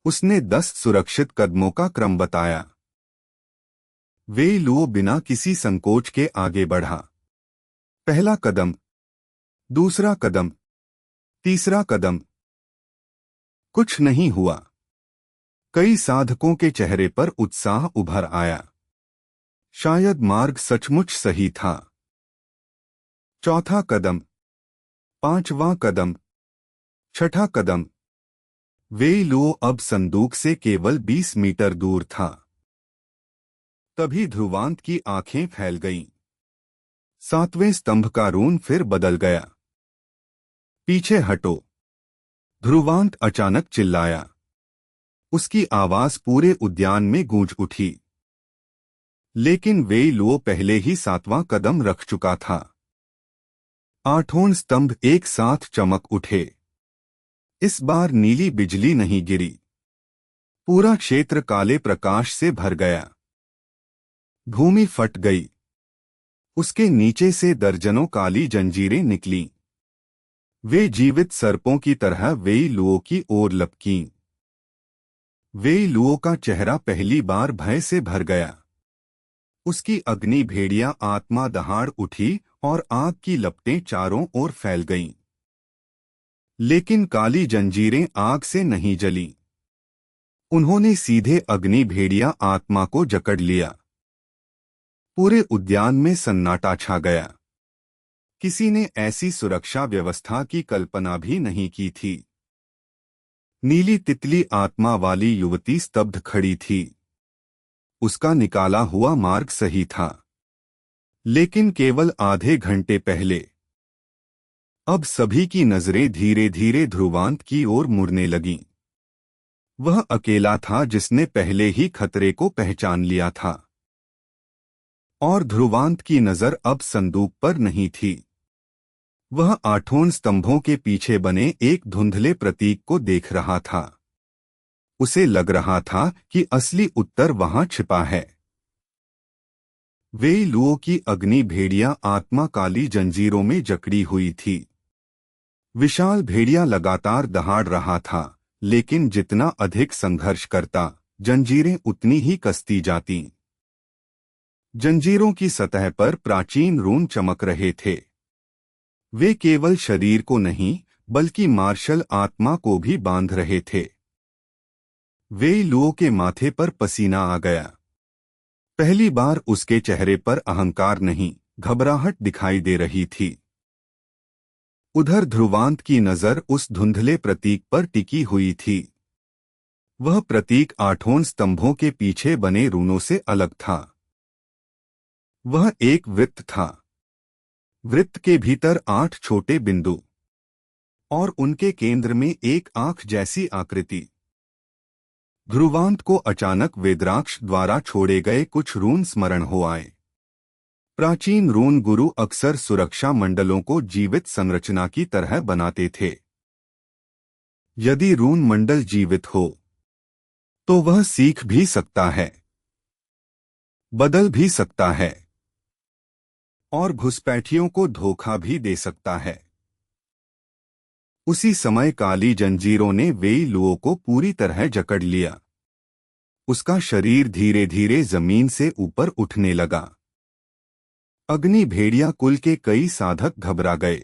उसने 10 सुरक्षित कदमों का क्रम बताया। वेई लुओ बिना किसी संकोच के आगे बढ़ा। पहला कदम, दूसरा कदम, तीसरा कदम। कुछ नहीं हुआ। कई साधकों के चेहरे पर उत्साह उभर आया। शायद मार्ग सचमुच सही था। चौथा कदम, पांचवां कदम, छठा कदम। वेई लुओ अब संदूक से केवल 20 मीटर दूर था। तभी ध्रुवांत की आंखें फैल गईं। सातवें स्तंभ का रून फिर बदल गया। पीछे हटो, ध्रुवांत अचानक चिल्लाया। उसकी आवाज पूरे उद्यान में गूंज उठी। लेकिन वेई लुओ पहले ही 7वां कदम रख चुका था। आठों स्तंभ एक साथ चमक उठे। इस बार नीली बिजली नहीं गिरी। पूरा क्षेत्र काले प्रकाश से भर गया। भूमि फट गई। उसके नीचे से दर्जनों काली जंजीरें निकलीं। वे जीवित सर्पों की तरह वेई लुओ की ओर लपकीं। वेई लुओ का चेहरा पहली बार भय से भर गया। उसकी अग्नि भेड़िया आत्मा दहाड़ उठी और आग की लपटें चारों ओर फैल गईं। लेकिन काली जंजीरें आग से नहीं जलीं। उन्होंने सीधे अग्नि भेड़िया आत्मा को जकड़ लिया। पूरे उद्यान में सन्नाटा छा गया। किसी ने ऐसी सुरक्षा व्यवस्था की कल्पना भी नहीं की थी। नीली तितली आत्मा वाली युवती स्तब्ध खड़ी थी। उसका निकाला हुआ मार्ग सही था, लेकिन केवल आधे घंटे पहले। अब सभी की नजरें धीरे धीरे ध्रुवांत की ओर मुड़ने लगीं। वह अकेला था जिसने पहले ही खतरे को पहचान लिया था। और ध्रुवांत की नजर अब संदूक पर नहीं थी। वह आठों स्तंभों के पीछे बने एक धुंधले प्रतीक को देख रहा था। उसे लग रहा था कि असली उत्तर वहां छिपा है। वेई लुओ की अग्नि भेड़िया आत्मा काली जंजीरों में जकड़ी हुई थी। विशाल भेड़िया लगातार दहाड़ रहा था, लेकिन जितना अधिक संघर्ष करता, जंजीरें उतनी ही कसती जातीं। जंजीरों की सतह पर प्राचीन रून चमक रहे थे। वे केवल शरीर को नहीं, बल्कि मार्शल आत्मा को भी बांध रहे थे। वेई लुओ के माथे पर पसीना आ गया। पहली बार उसके चेहरे पर अहंकार नहीं, घबराहट दिखाई दे रही थी। उधर ध्रुवांत की नजर उस धुंधले प्रतीक पर टिकी हुई थी। वह प्रतीक आठों स्तंभों के पीछे बने रूनों से अलग था। वह एक वृत्त था। वृत्त के भीतर 8 छोटे बिंदु और उनके केंद्र में एक आंख जैसी आकृति। ध्रुवांत को अचानक वेद्राक्ष द्वारा छोड़े गए कुछ रून स्मरण हो आए। प्राचीन रून गुरु अक्सर सुरक्षा मंडलों को जीवित संरचना की तरह बनाते थे। यदि रून मंडल जीवित हो, तो वह सीख भी सकता है, बदल भी सकता है और घुसपैठियों को धोखा भी दे सकता है। उसी समय काली जंजीरों ने वेई लुओ को पूरी तरह जकड़ लिया। उसका शरीर धीरे धीरे जमीन से ऊपर उठने लगा। अग्नि भेड़िया कुल के कई साधक घबरा गए।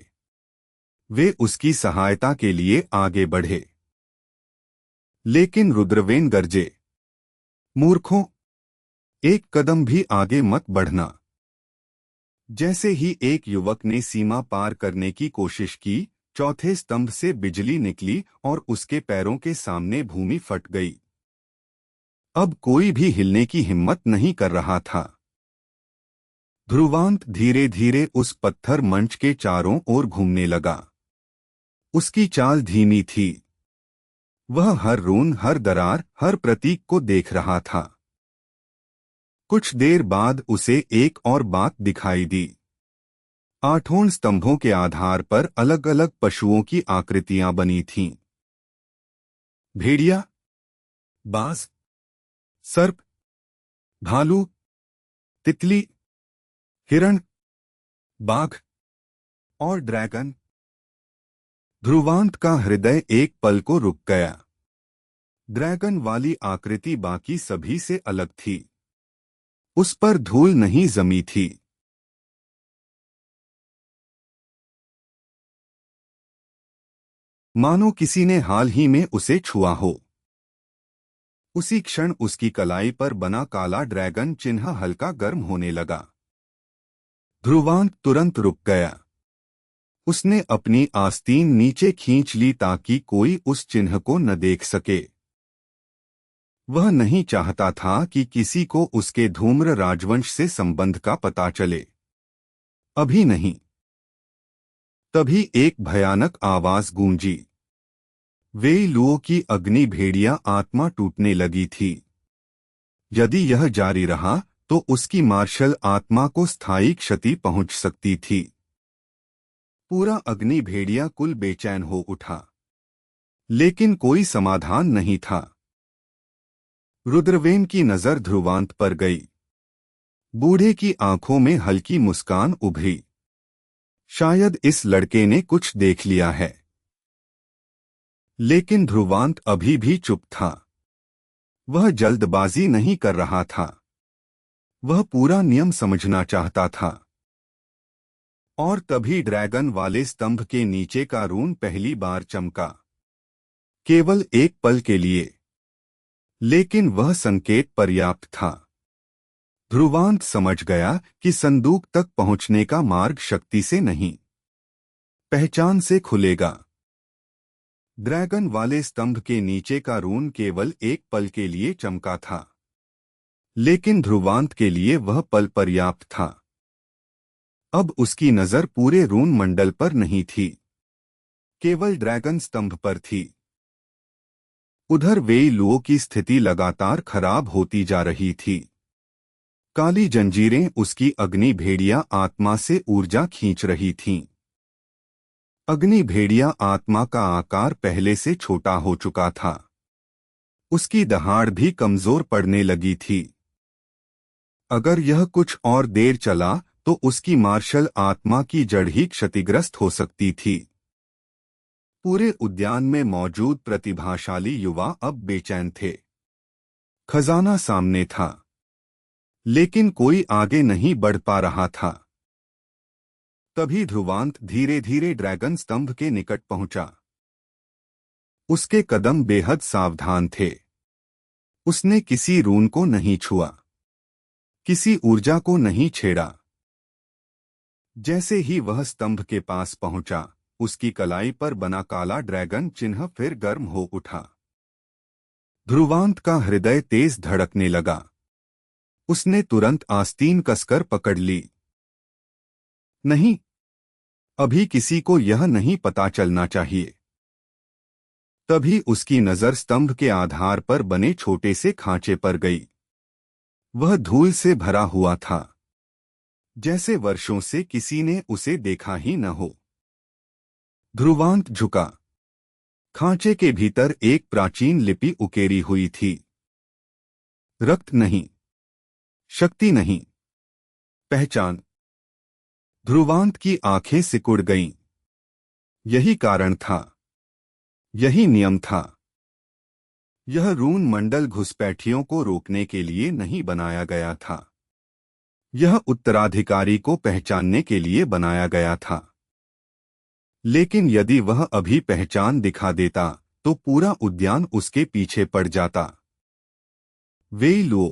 वे उसकी सहायता के लिए आगे बढ़े। लेकिन रुद्रवेन गरजे, मूर्खों, एक कदम भी आगे मत बढ़ना। जैसे ही एक युवक ने सीमा पार करने की कोशिश की, चौथे स्तंभ से बिजली निकली और उसके पैरों के सामने भूमि फट गई। अब कोई भी हिलने की हिम्मत नहीं कर रहा था। ध्रुवांत धीरे धीरे उस पत्थर मंच के चारों ओर घूमने लगा। उसकी चाल धीमी थी। वह हर रून, हर दरार, हर प्रतीक को देख रहा था। कुछ देर बाद उसे एक और बात दिखाई दी। आठों स्तंभों के आधार पर अलग अलग पशुओं की आकृतियां बनी थीं। भेड़िया, बाज, सर्प, भालू, तितली, हिरण, बाघ और ड्रैगन। ध्रुवांत का हृदय एक पल को रुक गया। ड्रैगन वाली आकृति बाकी सभी से अलग थी। उस पर धूल नहीं जमी थी। मानो किसी ने हाल ही में उसे छुआ हो। उसी क्षण उसकी कलाई पर बना काला ड्रैगन चिन्ह हल्का गर्म होने लगा। ध्रुवांत तुरंत रुक गया। उसने अपनी आस्तीन नीचे खींच ली ताकि कोई उस चिन्ह को न देख सके। वह नहीं चाहता था कि किसी को उसके धूम्र राजवंश से संबंध का पता चले। अभी नहीं। तभी एक भयानक आवाज गूंजी। वेई लुओ की अग्नि भेड़िया आत्मा टूटने लगी थी। यदि यह जारी रहा तो उसकी मार्शल आत्मा को स्थायी क्षति पहुंच सकती थी। पूरा अग्नि भेड़िया कुल बेचैन हो उठा, लेकिन कोई समाधान नहीं था। रुद्रवेन की नजर ध्रुवांत पर गई। बूढ़े की आंखों में हल्की मुस्कान उभरी। शायद इस लड़के ने कुछ देख लिया है। लेकिन ध्रुवांत अभी भी चुप था। वह जल्दबाजी नहीं कर रहा था। वह पूरा नियम समझना चाहता था। और तभी ड्रैगन वाले स्तंभ के नीचे का रून पहली बार चमका। केवल एक पल के लिए। लेकिन वह संकेत पर्याप्त था। ध्रुवांत समझ गया कि संदूक तक पहुंचने का मार्ग शक्ति से नहीं, पहचान से खुलेगा। ड्रैगन वाले स्तंभ के नीचे का रून केवल एक पल के लिए चमका था। लेकिन ध्रुवांत के लिए वह पल पर्याप्त था। अब उसकी नजर पूरे रून मंडल पर नहीं थी, केवल ड्रैगन स्तंभ पर थी। उधर वेई लुओ की स्थिति लगातार खराब होती जा रही थी। काली जंजीरें उसकी अग्नि भेड़िया आत्मा से ऊर्जा खींच रही थीं। अग्नि भेड़िया आत्मा का आकार पहले से छोटा हो चुका था। उसकी दहाड़ भी कमजोर पड़ने लगी थी। अगर यह कुछ और देर चला तो उसकी मार्शल आत्मा की जड़ ही क्षतिग्रस्त हो सकती थी। पूरे उद्यान में मौजूद प्रतिभाशाली युवा अब बेचैन थे। खजाना सामने था, लेकिन कोई आगे नहीं बढ़ पा रहा था। तभी ध्रुवांत धीरे धीरे ड्रैगन स्तंभ के निकट पहुंचा। उसके कदम बेहद सावधान थे। उसने किसी रून को नहीं छुआ, किसी ऊर्जा को नहीं छेड़ा। जैसे ही वह स्तंभ के पास पहुंचा, उसकी कलाई पर बना काला ड्रैगन चिन्ह फिर गर्म हो उठा। ध्रुवांत का हृदय तेज धड़कने लगा। उसने तुरंत आस्तीन कसकर पकड़ ली। नहीं, अभी किसी को यह नहीं पता चलना चाहिए। तभी उसकी नजर स्तंभ के आधार पर बने छोटे से खांचे पर गई। वह धूल से भरा हुआ था, जैसे वर्षों से किसी ने उसे देखा ही न हो। ध्रुवांत झुका। खांचे के भीतर एक प्राचीन लिपि उकेरी हुई थी। रक्त नहीं, शक्ति नहीं, पहचान। ध्रुवांत की आंखें सिकुड़ गईं। यही कारण था, यही नियम था। यह रून मंडल घुसपैठियों को रोकने के लिए नहीं बनाया गया था। यह उत्तराधिकारी को पहचानने के लिए बनाया गया था। लेकिन यदि वह अभी पहचान दिखा देता तो पूरा उद्यान उसके पीछे पड़ जाता। वेई लुओ,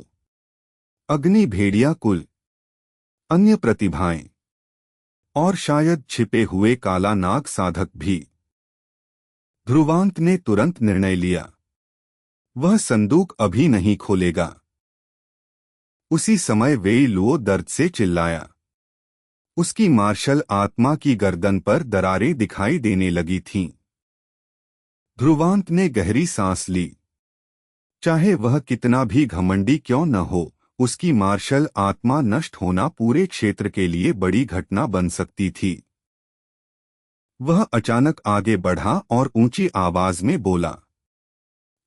अग्नि भेड़िया कुल, अन्य प्रतिभाएं और शायद छिपे हुए काला नाग साधक भी। ध्रुवांत ने तुरंत निर्णय लिया। वह संदूक अभी नहीं खोलेगा। उसी समय वेई लुओ दर्द से चिल्लाया। उसकी मार्शल आत्मा की गर्दन पर दरारें दिखाई देने लगी थीं। ध्रुवांत ने गहरी सांस ली। चाहे वह कितना भी घमंडी क्यों न हो, उसकी मार्शल आत्मा नष्ट होना पूरे क्षेत्र के लिए बड़ी घटना बन सकती थी। वह अचानक आगे बढ़ा और ऊंची आवाज में बोला,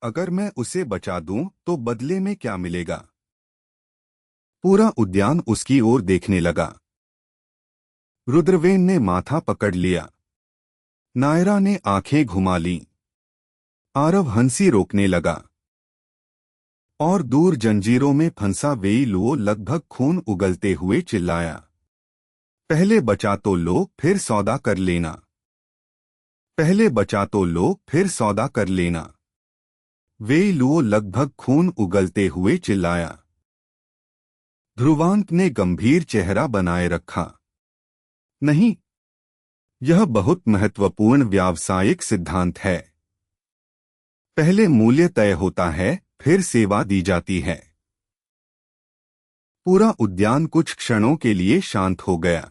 अगर मैं उसे बचा दूं तो बदले में क्या मिलेगा? पूरा उद्यान उसकी ओर देखने लगा। रुद्रवेन ने माथा पकड़ लिया। नायरा ने आंखें घुमा लीं। आरव हंसी रोकने लगा। और दूर जंजीरों में फंसा वेई लुओ लगभग खून उगलते हुए चिल्लाया, पहले बचा तो लो फिर सौदा कर लेना। पहले बचा तो लो फिर सौदा कर लेना। वेई लुओ लगभग खून उगलते हुए चिल्लाया। ध्रुवांत ने गंभीर चेहरा बनाए रखा। नहीं, यह बहुत महत्वपूर्ण व्यावसायिक सिद्धांत है। पहले मूल्य तय होता है, फिर सेवा दी जाती है। पूरा उद्यान कुछ क्षणों के लिए शांत हो गया।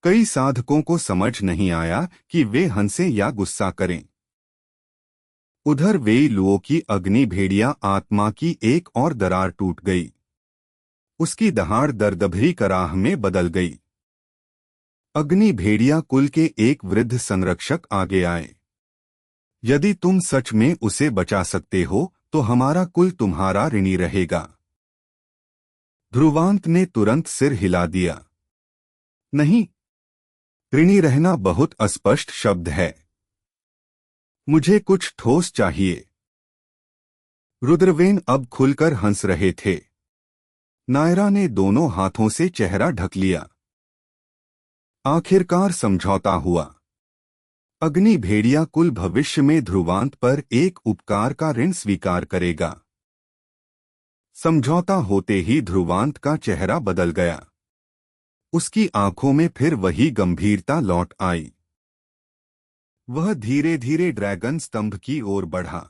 कई साधकों को समझ नहीं आया कि वे हंसे या गुस्सा करें। उधर वेई लुओ की अग्नि भेड़िया आत्मा की एक और दरार टूट गई। उसकी दहाड़ दर्दभरी कराह में बदल गई। अग्नि भेड़िया कुल के एक वृद्ध संरक्षक आगे आए। यदि तुम सच में उसे बचा सकते हो तो हमारा कुल तुम्हारा ऋणी रहेगा। ध्रुवांत ने तुरंत सिर हिला दिया। नहीं, ऋणी रहना बहुत अस्पष्ट शब्द है। मुझे कुछ ठोस चाहिए। रुद्रवेन अब खुलकर हंस रहे थे। नायरा ने दोनों हाथों से चेहरा ढक लिया। आखिरकार समझौता हुआ। अग्नि भेड़िया कुल भविष्य में ध्रुवांत पर एक उपकार का ऋण स्वीकार करेगा। समझौता होते ही ध्रुवांत का चेहरा बदल गया। उसकी आंखों में फिर वही गंभीरता लौट आई। वह धीरे धीरे ड्रैगन स्तंभ की ओर बढ़ा।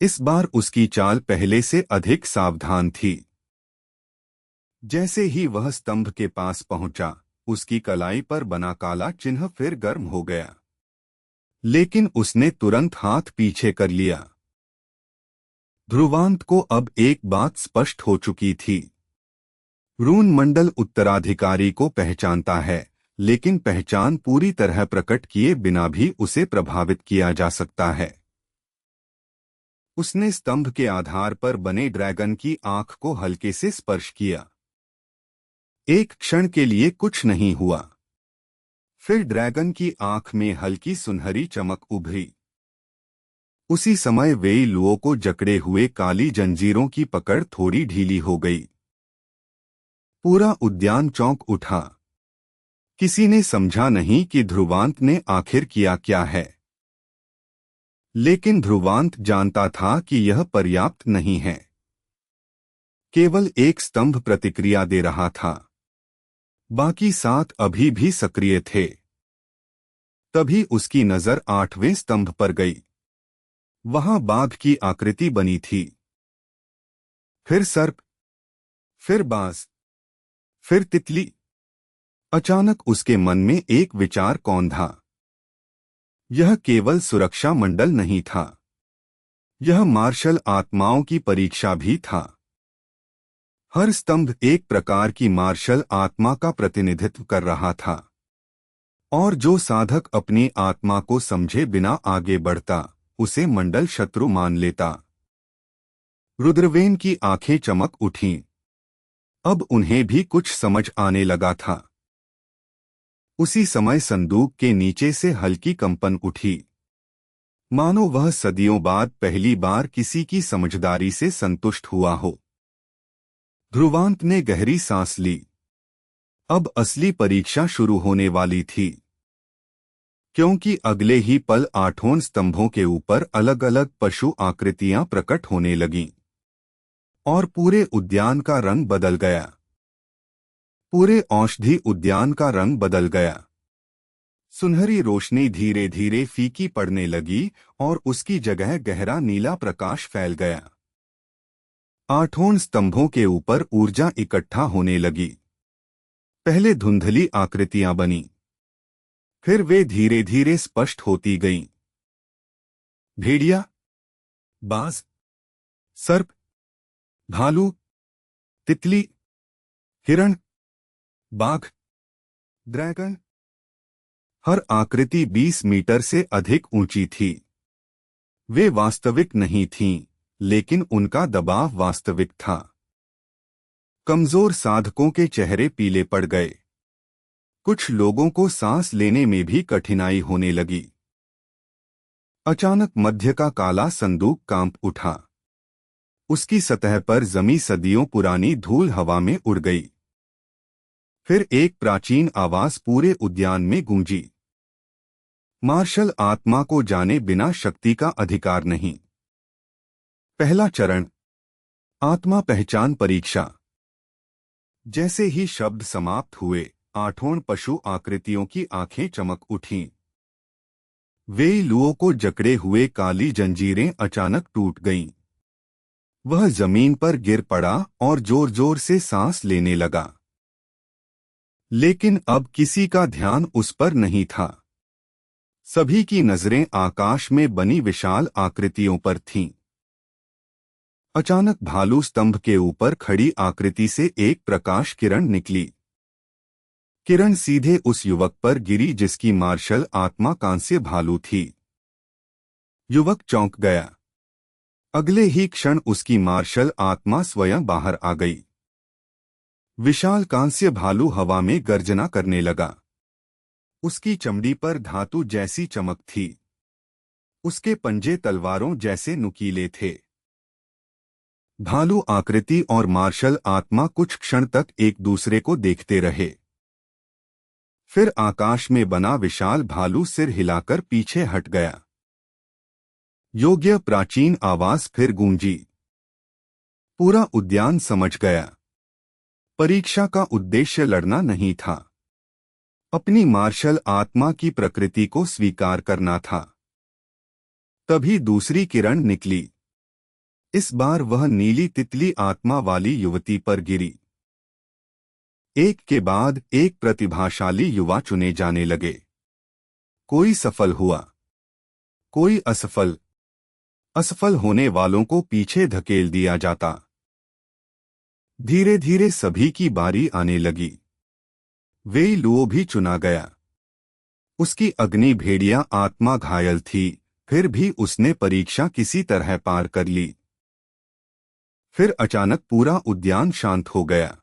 इस बार उसकी चाल पहले से अधिक सावधान थी। जैसे ही वह स्तंभ के पास पहुंचा, उसकी कलाई पर बना काला चिन्ह फिर गर्म हो गया। लेकिन उसने तुरंत हाथ पीछे कर लिया। ध्रुवांत को अब एक बात स्पष्ट हो चुकी थी। रून मंडल उत्तराधिकारी को पहचानता है, लेकिन पहचान पूरी तरह प्रकट किए बिना भी उसे प्रभावित किया जा सकता है। उसने स्तंभ के आधार पर बने ड्रैगन की आंख को हल्के से स्पर्श किया। एक क्षण के लिए कुछ नहीं हुआ। फिर ड्रैगन की आंख में हल्की सुनहरी चमक उभरी। उसी समय वेई लुओ को जकड़े हुए काली जंजीरों की पकड़ थोड़ी ढीली हो गई। पूरा उद्यान चौंक उठा। किसी ने समझा नहीं कि ध्रुवांत ने आखिर किया क्या है। लेकिन ध्रुवांत जानता था कि यह पर्याप्त नहीं है। केवल एक स्तंभ प्रतिक्रिया दे रहा था। बाकी 7 अभी भी सक्रिय थे। तभी उसकी नजर 8वें स्तंभ पर गई। वहां बाघ की आकृति बनी थी। फिर सर्प, फिर बाज, फिर तितली। अचानक उसके मन में एक विचार कौंधा। यह केवल सुरक्षा मंडल नहीं था, यह मार्शल आत्माओं की परीक्षा भी था। हर स्तंभ एक प्रकार की मार्शल आत्मा का प्रतिनिधित्व कर रहा था, और जो साधक अपनी आत्मा को समझे बिना आगे बढ़ता, उसे मंडल शत्रु मान लेता। रुद्रवेन की आंखें चमक उठीं। अब उन्हें भी कुछ समझ आने लगा था। उसी समय संदूक के नीचे से हल्की कंपन उठी, मानो वह सदियों बाद पहली बार किसी की समझदारी से संतुष्ट हुआ हो। ध्रुवांत ने गहरी सांस ली। अब असली परीक्षा शुरू होने वाली थी, क्योंकि अगले ही पल 8 स्तंभों के ऊपर अलग अलग पशु आकृतियां प्रकट होने लगीं, और पूरे उद्यान का रंग बदल गया। पूरे औषधि उद्यान का रंग बदल गया। सुनहरी रोशनी धीरे धीरे फीकी पड़ने लगी और उसकी जगह गहरा नीला प्रकाश फैल गया। 8 स्तंभों के ऊपर ऊर्जा इकट्ठा होने लगी। पहले धुंधली आकृतियां बनी, फिर वे धीरे धीरे स्पष्ट होती गईं। भेड़िया, बाज, सर्प, भालू, तितली, हिरण, बाघ, ड्रैगन। हर आकृति 20 मीटर से अधिक ऊंची थी। वे वास्तविक नहीं थीं, लेकिन उनका दबाव वास्तविक था। कमजोर साधकों के चेहरे पीले पड़ गए। कुछ लोगों को सांस लेने में भी कठिनाई होने लगी। अचानक मध्य का काला संदूक कांप उठा। उसकी सतह पर जमी सदियों पुरानी धूल हवा में उड़ गई। फिर एक प्राचीन आवाज पूरे उद्यान में गूंजी। मार्शल आत्मा को जाने बिना शक्ति का अधिकार नहीं। पहला चरण, आत्मा पहचान परीक्षा। जैसे ही शब्द समाप्त हुए, 8 पशु आकृतियों की आंखें चमक उठीं। वेई लुओ को जकड़े हुए काली जंजीरें अचानक टूट गईं। वह जमीन पर गिर पड़ा और जोर जोर से सांस लेने लगा। लेकिन अब किसी का ध्यान उस पर नहीं था। सभी की नजरें आकाश में बनी विशाल आकृतियों पर थीं। अचानक भालू स्तंभ के ऊपर खड़ी आकृति से एक प्रकाश किरण निकली। किरण सीधे उस युवक पर गिरी जिसकी मार्शल आत्मा कांस्य भालू थी। युवक चौंक गया। अगले ही क्षण उसकी मार्शल आत्मा स्वयं बाहर आ गई। विशाल कांस्य भालू हवा में गर्जना करने लगा। उसकी चमड़ी पर धातु जैसी चमक थी। उसके पंजे तलवारों जैसे नुकीले थे। भालू आकृति और मार्शल आत्मा कुछ क्षण तक एक दूसरे को देखते रहे। फिर आकाश में बना विशाल भालू सिर हिलाकर पीछे हट गया। योग्य प्राचीन आवाज फिर गूंजी। पूरा उद्यान समझ गया। परीक्षा का उद्देश्य लड़ना नहीं था, अपनी मार्शल आत्मा की प्रकृति को स्वीकार करना था। तभी दूसरी किरण निकली। इस बार वह नीली तितली आत्मा वाली युवती पर गिरी। एक के बाद एक प्रतिभाशाली युवा चुने जाने लगे। कोई सफल हुआ, कोई असफल। असफल होने वालों को पीछे धकेल दिया जाता। धीरे धीरे सभी की बारी आने लगी। वेई लुओ भी चुना गया। उसकी अग्नि भेड़िया आत्मा घायल थी, फिर भी उसने परीक्षा किसी तरह पार कर ली। फिर अचानक पूरा उद्यान शांत हो गया,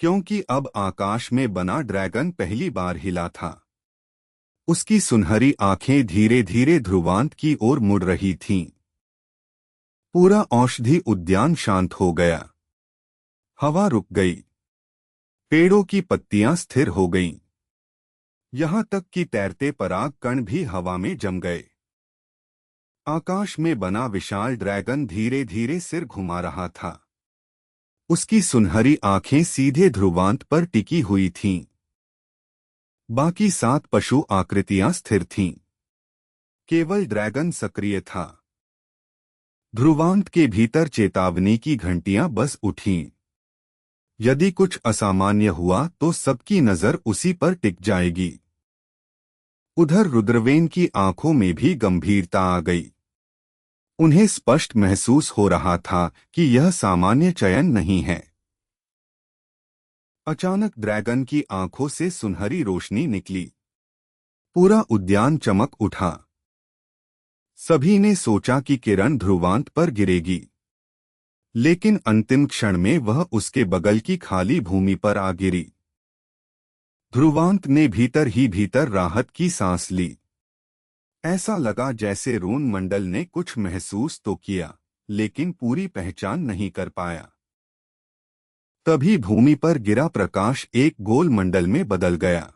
क्योंकि अब आकाश में बना ड्रैगन पहली बार हिला था। उसकी सुनहरी आंखें धीरे धीरे ध्रुवांत की ओर मुड़ रही थीं। पूरा औषधि उद्यान शांत हो गया। हवा रुक गई। पेड़ों की पत्तियां स्थिर हो गईं। यहां तक कि तैरते पराग कण भी हवा में जम गए। आकाश में बना विशाल ड्रैगन धीरे धीरे सिर घुमा रहा था। उसकी सुनहरी आंखें सीधे ध्रुवांत पर टिकी हुई थीं। बाकी 7 पशु आकृतियां स्थिर थीं। केवल ड्रैगन सक्रिय था। ध्रुवांत के भीतर चेतावनी की घंटियां बस उठीं। यदि कुछ असामान्य हुआ तो सबकी नजर उसी पर टिक जाएगी। उधर रुद्रवेन की आंखों में भी गंभीरता आ गई। उन्हें स्पष्ट महसूस हो रहा था कि यह सामान्य चयन नहीं है। अचानक ड्रैगन की आंखों से सुनहरी रोशनी निकली। पूरा उद्यान चमक उठा। सभी ने सोचा कि किरण ध्रुवांत पर गिरेगी, लेकिन अंतिम क्षण में वह उसके बगल की खाली भूमि पर आ गिरी। ध्रुवांत ने भीतर ही भीतर राहत की सांस ली। ऐसा लगा जैसे रून मंडल ने कुछ महसूस तो किया, लेकिन पूरी पहचान नहीं कर पाया। तभी भूमि पर गिरा प्रकाश एक गोल मंडल में बदल गया।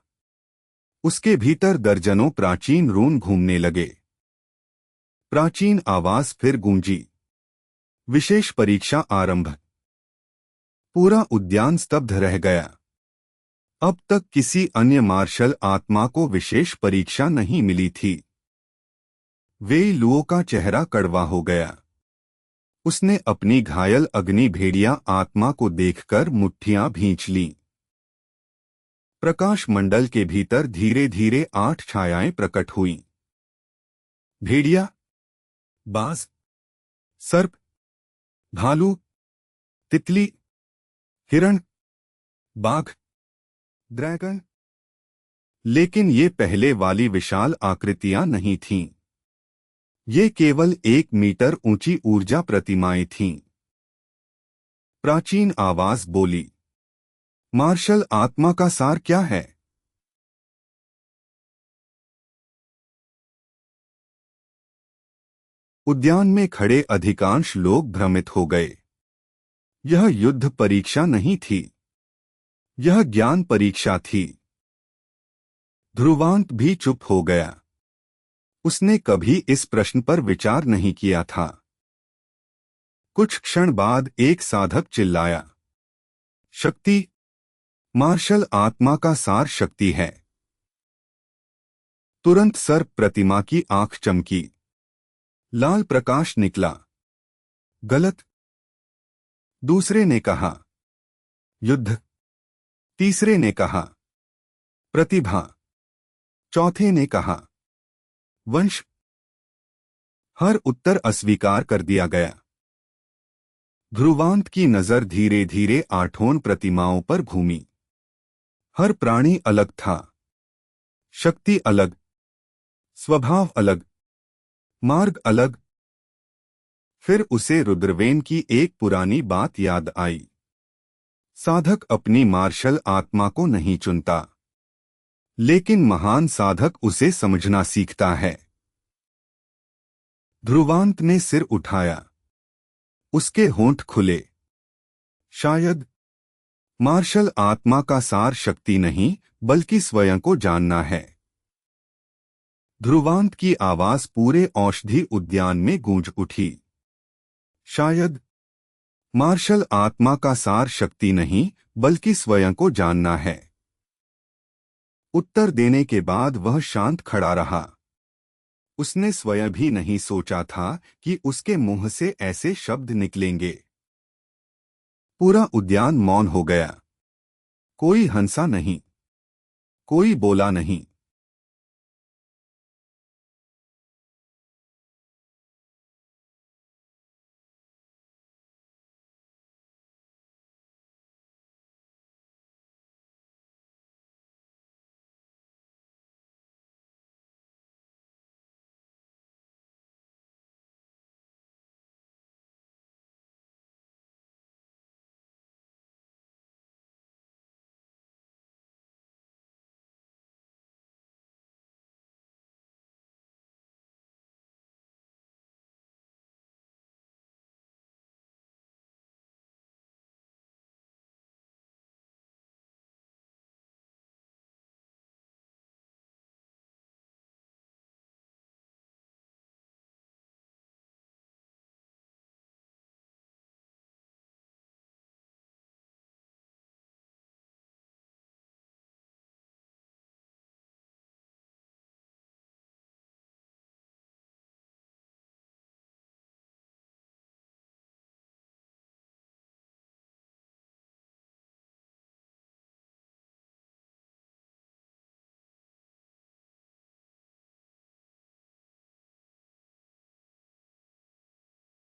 उसके भीतर दर्जनों प्राचीन रून घूमने लगे। प्राचीन आवाज फिर गूंजी। विशेष परीक्षा आरंभ। पूरा उद्यान स्तब्ध रह गया। अब तक किसी अन्य मार्शल आत्मा को विशेष परीक्षा नहीं मिली थी। वेई लुओ का चेहरा कड़वा हो गया। उसने अपनी घायल अग्नि भेड़िया आत्मा को देखकर मुट्ठियां भींच लीं। प्रकाश मंडल के भीतर धीरे धीरे 8 छायाएं प्रकट हुईं। भेड़िया, बाज, सर्प, भालू, तितली, हिरण, बाघ, ड्रैगन। लेकिन ये पहले वाली विशाल आकृतियां नहीं थीं। ये केवल 1 मीटर ऊंची ऊर्जा प्रतिमाएं थीं। प्राचीन आवाज बोली, मार्शल आत्मा का सार क्या है? उद्यान में खड़े अधिकांश लोग भ्रमित हो गए। यह युद्ध परीक्षा नहीं थी, यह ज्ञान परीक्षा थी। ध्रुवांत भी चुप हो गया। उसने कभी इस प्रश्न पर विचार नहीं किया था। कुछ क्षण बाद एक साधक चिल्लाया, शक्ति! मार्शल आत्मा का सार शक्ति है। तुरंत सर्प प्रतिमा की आंख चमकी। लाल प्रकाश निकला। गलत। दूसरे ने कहा, युद्ध। तीसरे ने कहा, प्रतिभा। चौथे ने कहा, वंश। हर उत्तर अस्वीकार कर दिया गया। ध्रुवांत की नजर धीरे धीरे 8 प्रतिमाओं पर घूमी। हर प्राणी अलग था। शक्ति अलग, स्वभाव अलग, मार्ग अलग। फिर उसे रुद्रवेन की एक पुरानी बात याद आई। साधक अपनी मार्शल आत्मा को नहीं चुनता, लेकिन महान साधक उसे समझना सीखता है। ध्रुवांत ने सिर उठाया। उसके होंठ खुले। शायद मार्शल आत्मा का सार शक्ति नहीं बल्कि स्वयं को जानना है। ध्रुवांत की आवाज पूरे औषधि उद्यान में गूंज उठी। शायद मार्शल आत्मा का सार शक्ति नहीं बल्कि स्वयं को जानना है। उत्तर देने के बाद वह शांत खड़ा रहा। उसने स्वयं भी नहीं सोचा था कि उसके मुंह से ऐसे शब्द निकलेंगे। पूरा उद्यान मौन हो गया। कोई हंसा नहीं, कोई बोला नहीं।